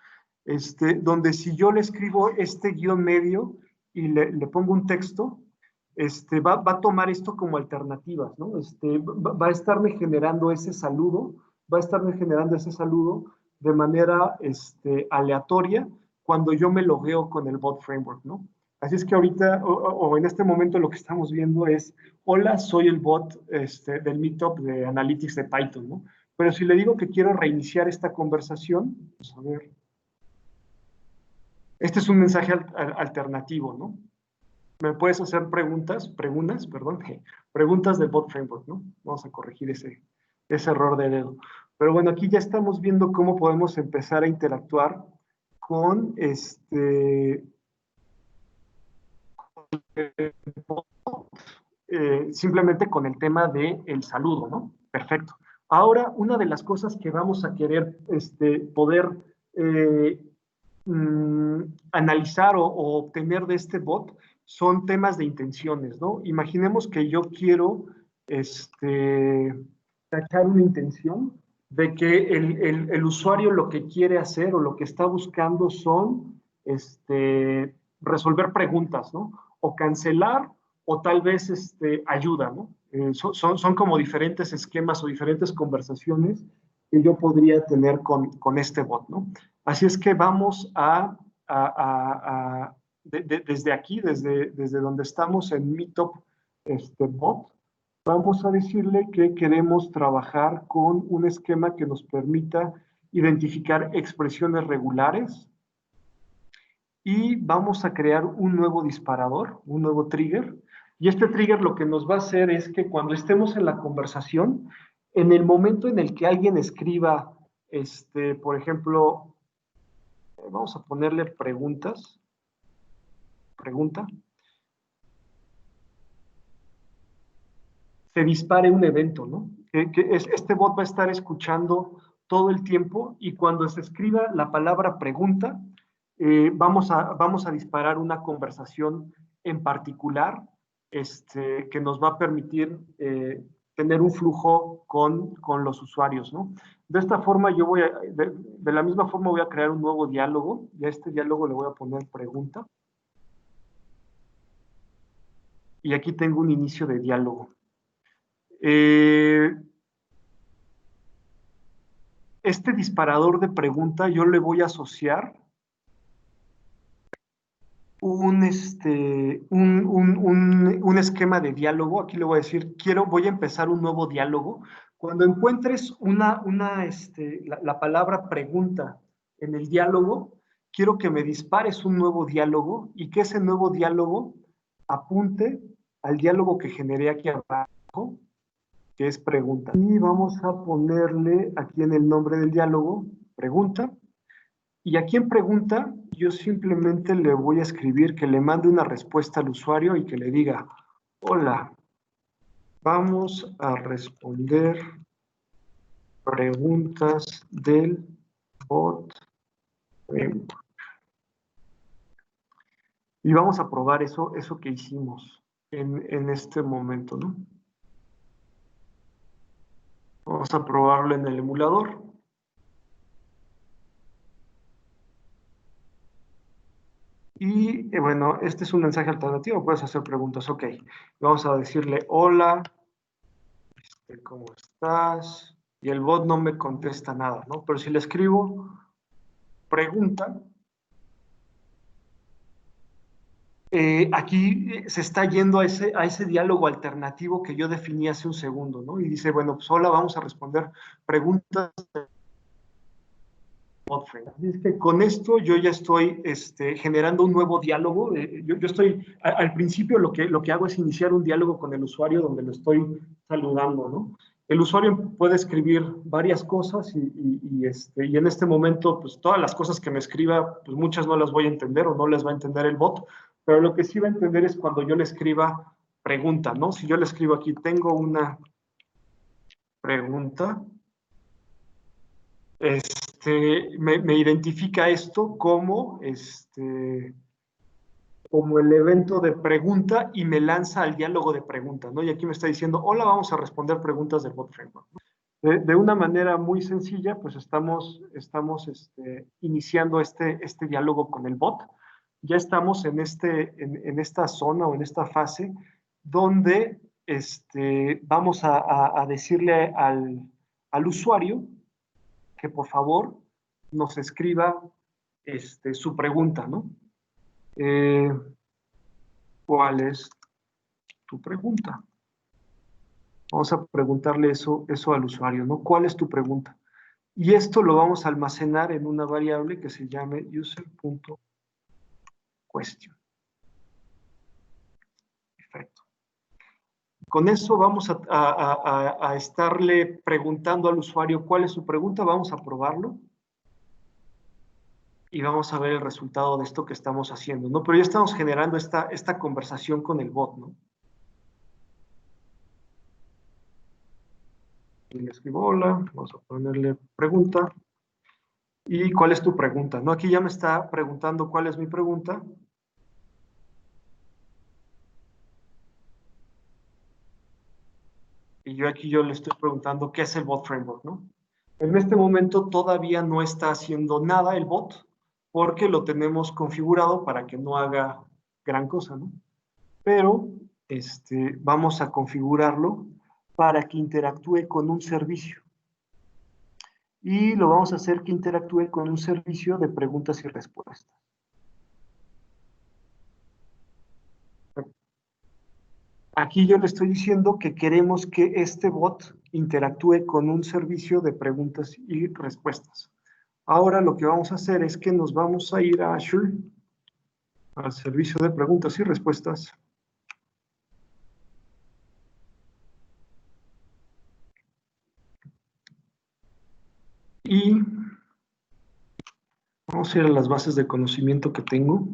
donde si yo le escribo este guión medio y le pongo un texto, va a tomar esto como alternativas, ¿no? Va a estarme generando ese saludo, de manera aleatoria cuando yo me logueo con el bot framework, ¿no? Así es que ahorita, o en este momento, lo que estamos viendo es, hola, soy el bot del Meetup de Analytics de Python, ¿no? Pero si le digo que quiero reiniciar esta conversación, vamos a ver. Este es un mensaje alternativo, ¿no? Me puedes hacer preguntas del bot framework, ¿no? Vamos a corregir ese error de dedo. Pero bueno, aquí ya estamos viendo cómo podemos empezar a interactuar con simplemente con el tema del saludo, ¿no? Perfecto. Ahora, una de las cosas que vamos a querer poder analizar o obtener de este bot son temas de intenciones, ¿no? Imaginemos que yo quiero tachar una intención de que el usuario lo que quiere hacer o lo que está buscando son resolver preguntas, ¿no? O cancelar o tal vez ayuda, ¿no? Son como diferentes esquemas o diferentes conversaciones que yo podría tener con este bot, ¿no? Así es que vamos desde aquí, desde donde estamos en Meetup bot, vamos a decirle que queremos trabajar con un esquema que nos permita identificar expresiones regulares y vamos a crear un nuevo disparador, un nuevo trigger. Y este trigger lo que nos va a hacer es que cuando estemos en la conversación, en el momento en el que alguien escriba, por ejemplo, vamos a ponerle pregunta, se dispare un evento, ¿no? Este bot va a estar escuchando todo el tiempo y cuando se escriba la palabra pregunta, vamos a disparar una conversación en particular que nos va a permitir tener un flujo con los usuarios, ¿no? De esta forma de la misma forma voy a crear un nuevo diálogo y a este diálogo le voy a poner pregunta. Y aquí tengo un inicio de diálogo. Este disparador de pregunta yo le voy a asociar un esquema de diálogo. Aquí le voy a decir, voy a empezar un nuevo diálogo. Cuando encuentres la palabra pregunta en el diálogo, quiero que me dispares un nuevo diálogo y que ese nuevo diálogo apunte al diálogo que generé aquí abajo, que es pregunta. Y vamos a ponerle aquí en el nombre del diálogo, pregunta. Y aquí en pregunta, yo simplemente le voy a escribir que le mande una respuesta al usuario y que le diga, hola, vamos a responder preguntas del bot framework. Y vamos a probar eso que hicimos en este momento, ¿no? Vamos a probarlo en el emulador. Y bueno, este es un mensaje alternativo, puedes hacer preguntas. Ok, vamos a decirle hola, ¿cómo estás? Y el bot no me contesta nada, ¿no? Pero si le escribo pregunta, aquí se está yendo a ese diálogo alternativo que yo definí hace un segundo, ¿no? Y dice, bueno, pues hola, vamos a responder preguntas. Así es que con esto yo ya estoy generando un nuevo diálogo. Yo estoy, al principio lo que hago es iniciar un diálogo con el usuario donde lo estoy saludando, ¿no? El usuario puede escribir varias cosas y en este momento, pues todas las cosas que me escriba, pues muchas no las voy a entender o no las va a entender el bot, pero lo que sí va a entender es cuando yo le escriba pregunta, ¿no? Si yo le escribo aquí, tengo una pregunta, me identifica esto como, como el evento de pregunta y me lanza al diálogo de pregunta, ¿no? Y aquí me está diciendo, hola, vamos a responder preguntas del bot framework. De una manera muy sencilla, pues estamos iniciando este diálogo con el bot. Ya estamos en esta zona o en esta fase donde vamos a decirle al usuario que por favor nos escriba su pregunta, ¿no? ¿Cuál es tu pregunta? Vamos a preguntarle eso al usuario, ¿no? ¿Cuál es tu pregunta? Y esto lo vamos a almacenar en una variable que se llame user.question. Perfecto. Con eso vamos a estarle preguntando al usuario cuál es su pregunta, vamos a probarlo y vamos a ver el resultado de esto que estamos haciendo, ¿no? Pero ya estamos generando esta conversación con el bot, ¿no? Y le escribo hola, vamos a ponerle pregunta. ¿Y cuál es tu pregunta? ¿No? Aquí ya me está preguntando cuál es mi pregunta. Y yo aquí le estoy preguntando qué es el bot framework, ¿no? En este momento todavía no está haciendo nada el bot porque lo tenemos configurado para que no haga gran cosa, ¿no? Pero vamos a configurarlo para que interactúe con un servicio. Y lo vamos a hacer que interactúe con un servicio de preguntas y respuestas. Aquí yo le estoy diciendo que queremos que este bot interactúe con un servicio de preguntas y respuestas. Ahora lo que vamos a hacer es que nos vamos a ir a Azure, al servicio de preguntas y respuestas. Y vamos a ir a las bases de conocimiento que tengo.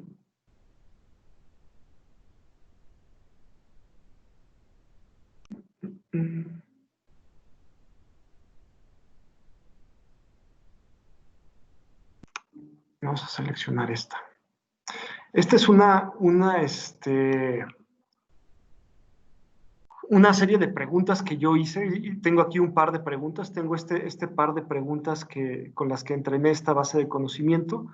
Vamos a seleccionar esta. Esta es una serie de preguntas que yo hice, y tengo aquí un par de preguntas. Tengo este par de preguntas con las que entrené esta base de conocimiento.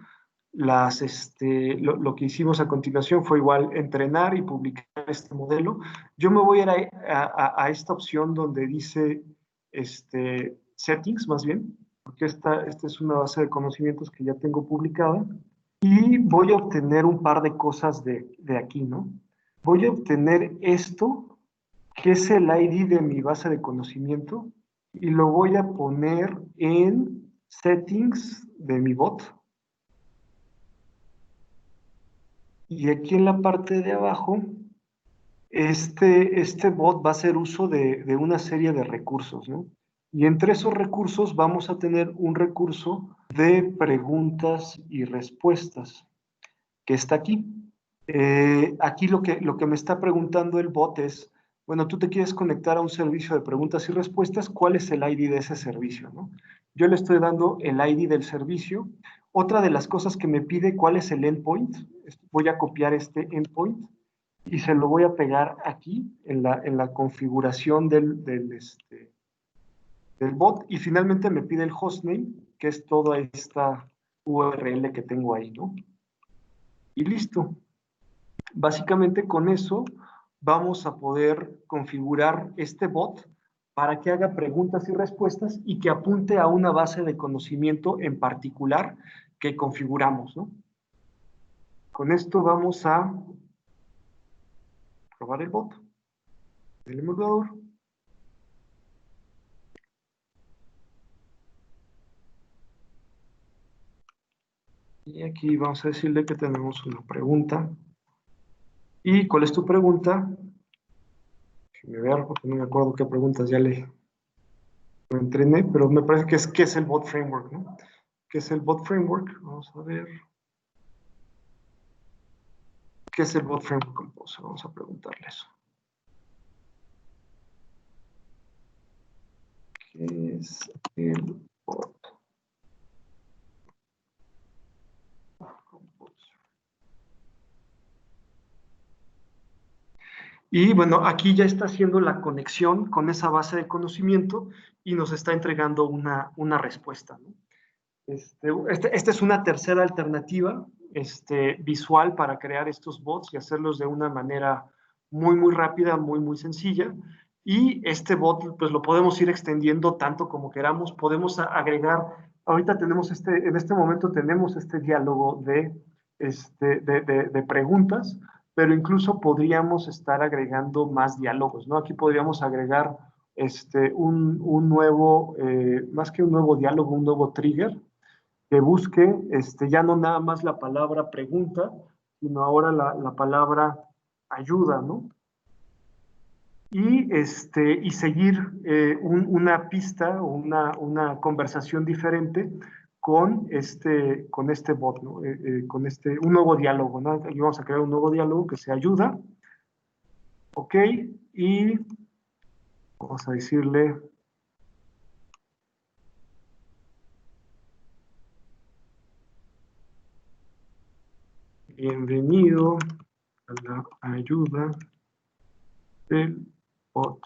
Lo que hicimos a continuación fue igual entrenar y publicar este modelo. Yo me voy a ir a esta opción donde dice settings, más bien, porque esta es una base de conocimientos que ya tengo publicada, y voy a obtener un par de cosas de aquí, ¿no? Voy a obtener esto, que es el ID de mi base de conocimiento, y lo voy a poner en settings de mi bot. Y aquí en la parte de abajo, este bot va a hacer uso de una serie de recursos, ¿no? Y entre esos recursos vamos a tener un recurso de preguntas y respuestas, que está aquí. Aquí lo que me está preguntando el bot es, bueno, tú te quieres conectar a un servicio de preguntas y respuestas, ¿cuál es el ID de ese servicio, no? Yo le estoy dando el ID del servicio. Otra de las cosas que me pide, ¿cuál es el endpoint? Voy a copiar este endpoint y se lo voy a pegar aquí en la configuración del bot, y finalmente me pide el hostname, que es toda esta URL que tengo ahí, ¿no? Y listo. Básicamente con eso vamos a poder configurar este bot para que haga preguntas y respuestas y que apunte a una base de conocimiento en particular que configuramos, ¿no? Con esto vamos a probar el bot del emulador. Y aquí vamos a decirle que tenemos una pregunta. ¿Y cuál es tu pregunta? Déjenme ver, porque no me acuerdo qué preguntas ya lo entrené, pero me parece que es ¿qué es el bot framework? ¿No? ¿Qué es el bot framework? Vamos a ver. ¿Qué es el bot framework composer? Vamos a preguntarle eso. ¿Qué es el bot composer? Y bueno, aquí ya está haciendo la conexión con esa base de conocimiento y nos está entregando una respuesta, ¿no? Esta es una tercera alternativa visual para crear estos bots y hacerlos de una manera muy rápida, muy sencilla. Y este bot, pues lo podemos ir extendiendo tanto como queramos. Podemos agregar, ahorita tenemos en este momento tenemos este diálogo de preguntas, pero incluso podríamos estar agregando más diálogos, ¿no? Aquí podríamos agregar un nuevo, más que un nuevo diálogo, un nuevo trigger, que busque ya no nada más la palabra pregunta, sino ahora la palabra ayuda, ¿no? Y seguir una pista o una conversación diferente con este bot, ¿no? Con un nuevo diálogo, ¿no? Aquí vamos a crear un nuevo diálogo que se ayuda, ¿ok? Y vamos a decirle... Bienvenido a la ayuda del bot.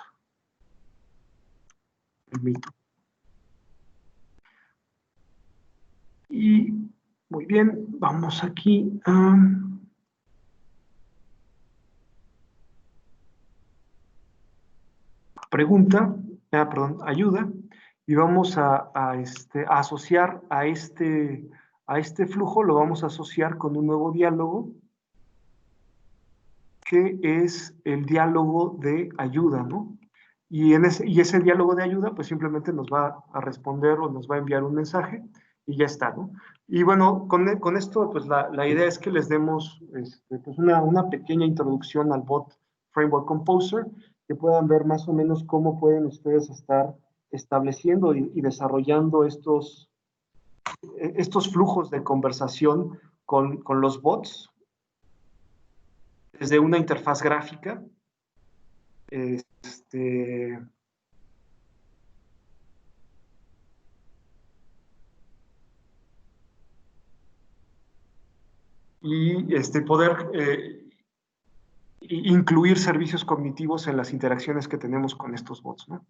Y muy bien, vamos aquí a pregunta, perdón, ayuda, y vamos a asociar a este flujo, lo vamos a asociar con un nuevo diálogo, que es el diálogo de ayuda, ¿no? Y ese diálogo de ayuda, pues simplemente nos va a responder o nos va a enviar un mensaje y ya está, ¿no? Y bueno, con esto, pues la idea es que les demos pues una pequeña introducción al bot Framework Composer, que puedan ver más o menos cómo pueden ustedes estar estableciendo y desarrollando estos flujos de conversación con los bots desde una interfaz gráfica. Y poder incluir servicios cognitivos en las interacciones que tenemos con estos bots, ¿no?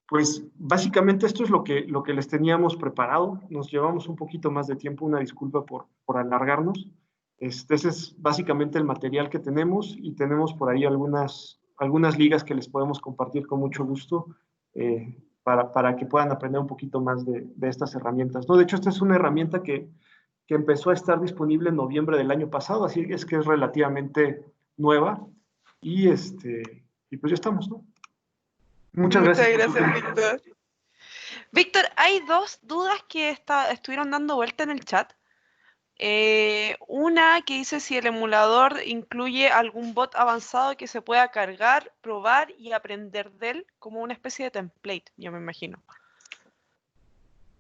Pues básicamente esto es lo que les teníamos preparado. Nos llevamos un poquito más de tiempo, una disculpa por alargarnos. Ese es básicamente el material que tenemos, y tenemos por ahí algunas ligas que les podemos compartir con mucho gusto para que puedan aprender un poquito más de estas herramientas, ¿no? De hecho, esta es una herramienta que empezó a estar disponible en noviembre del año pasado, así es que es relativamente nueva, y pues ya estamos, ¿no? Muchas gracias, Víctor. Víctor, hay dos dudas que estuvieron dando vuelta en el chat. Una que dice si el emulador incluye algún bot avanzado que se pueda cargar, probar y aprender de él, como una especie de template, yo me imagino.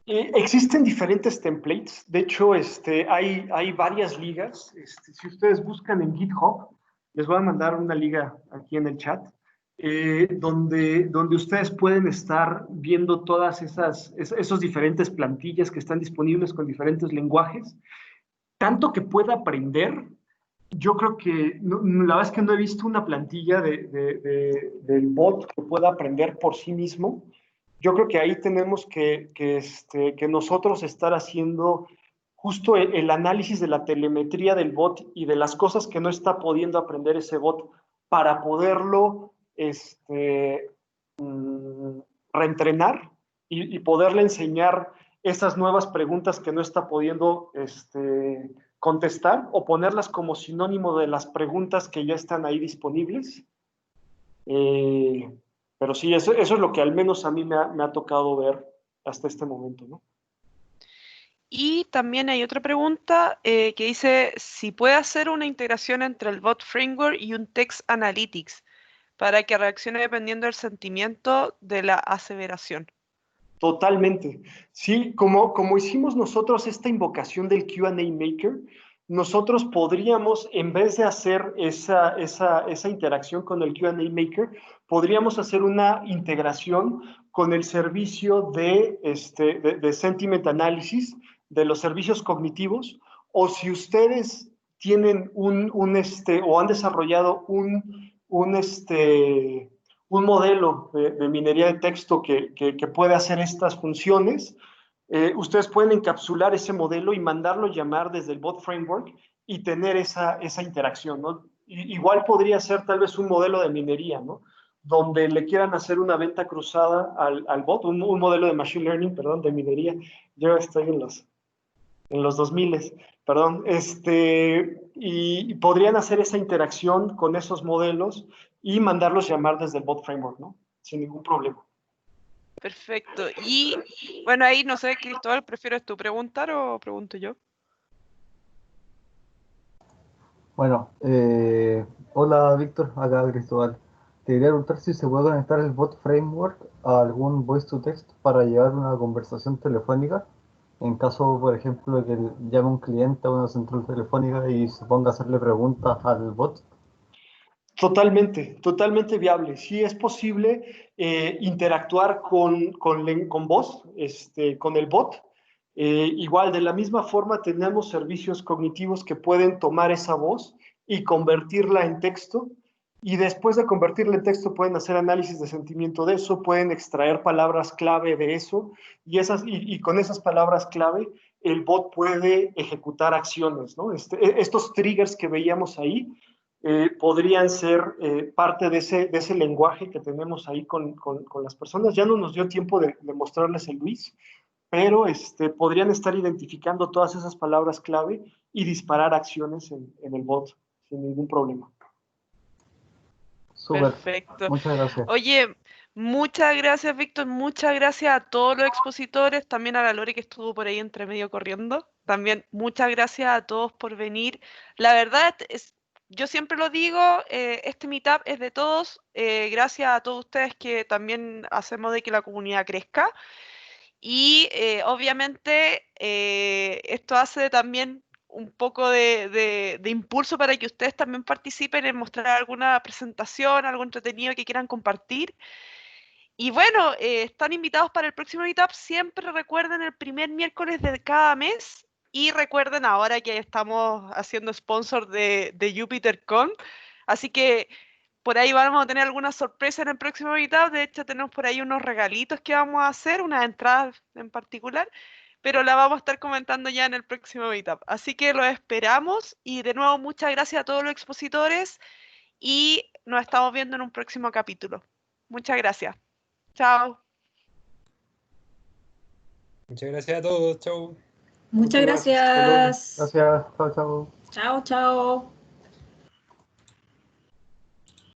Existen diferentes templates. De hecho, hay varias ligas. Si ustedes buscan en GitHub, les voy a mandar una liga aquí en el chat. donde ustedes pueden estar viendo todas esos diferentes plantillas que están disponibles con diferentes lenguajes, tanto que pueda aprender. Yo creo que, la verdad es que no he visto una plantilla del bot que pueda aprender por sí mismo. Yo creo que ahí tenemos que nosotros estar haciendo justo el análisis de la telemetría del bot y de las cosas que no está pudiendo aprender ese bot para poderlo reentrenar y poderle enseñar esas nuevas preguntas que no está pudiendo contestar, o ponerlas como sinónimo de las preguntas que ya están ahí disponibles. Pero sí, eso es lo que al menos a mí me ha tocado ver hasta este momento, ¿no? Y también hay otra pregunta que dice si puede hacer una integración entre el Bot Framework y un Text Analytics para que reaccione dependiendo del sentimiento de la aseveración. Totalmente. Sí, como hicimos nosotros esta invocación del Q&A Maker, nosotros podríamos, en vez de hacer esa interacción con el Q&A Maker, podríamos hacer una integración con el servicio de Sentiment Analysis, de los servicios cognitivos, o si ustedes tienen o han desarrollado un modelo de minería de texto que puede hacer estas funciones, ustedes pueden encapsular ese modelo y mandarlo llamar desde el Bot Framework y tener esa interacción, ¿no? Igual podría ser tal vez un modelo de minería, ¿no? Donde le quieran hacer una venta cruzada al bot, un modelo de Machine Learning, perdón, de minería. Yo estoy en los 2000, perdón, y podrían hacer esa interacción con esos modelos y mandarlos llamar desde el Bot Framework, ¿no? Sin ningún problema. Perfecto. Y bueno, ahí no sé, Cristóbal, ¿prefieres tú preguntar o pregunto yo? Bueno, hola Víctor, acá Cristóbal. Te quería preguntar si se puede conectar el Bot Framework a algún voice to text para llevar una conversación telefónica. En caso, por ejemplo, de que llame un cliente a una central telefónica y se ponga a hacerle preguntas al bot. Totalmente viable. Sí es posible interactuar con voz, con el bot. Igual, de la misma forma, tenemos servicios cognitivos que pueden tomar esa voz y convertirla en texto. Y después de convertirla en texto, pueden hacer análisis de sentimiento de eso, pueden extraer palabras clave de eso, y con esas palabras clave, el bot puede ejecutar acciones, ¿no? Estos triggers que veíamos ahí, podrían ser parte de ese lenguaje que tenemos ahí con las personas. Ya no nos dio tiempo de mostrarles el Luis, pero podrían estar identificando todas esas palabras clave y disparar acciones en el bot sin ningún problema. Súper. Perfecto. Muchas gracias. Oye, muchas gracias, Víctor. Muchas gracias a todos los expositores, también a la Lore que estuvo por ahí entre medio corriendo. También muchas gracias a todos por venir. La verdad yo siempre lo digo, este meetup es de todos. Gracias a todos ustedes que también hacemos de que la comunidad crezca. Y obviamente esto hace también un poco de impulso para que ustedes también participen en mostrar alguna presentación, algo entretenido que quieran compartir. Y bueno, están invitados para el próximo meetup. Siempre recuerden el primer miércoles de cada mes. Y recuerden ahora que estamos haciendo sponsor de JupyterCon. Así que por ahí vamos a tener alguna sorpresa en el próximo meetup. De hecho, tenemos por ahí unos regalitos que vamos a hacer, unas entradas en particular. Pero la vamos a estar comentando ya en el próximo meetup. Así que los esperamos. Y de nuevo, muchas gracias a todos los expositores. Y nos estamos viendo en un próximo capítulo. Muchas gracias. Chao. Muchas gracias a todos. Chao. Muchas gracias. Gracias. Chao, chao. Chao, chao.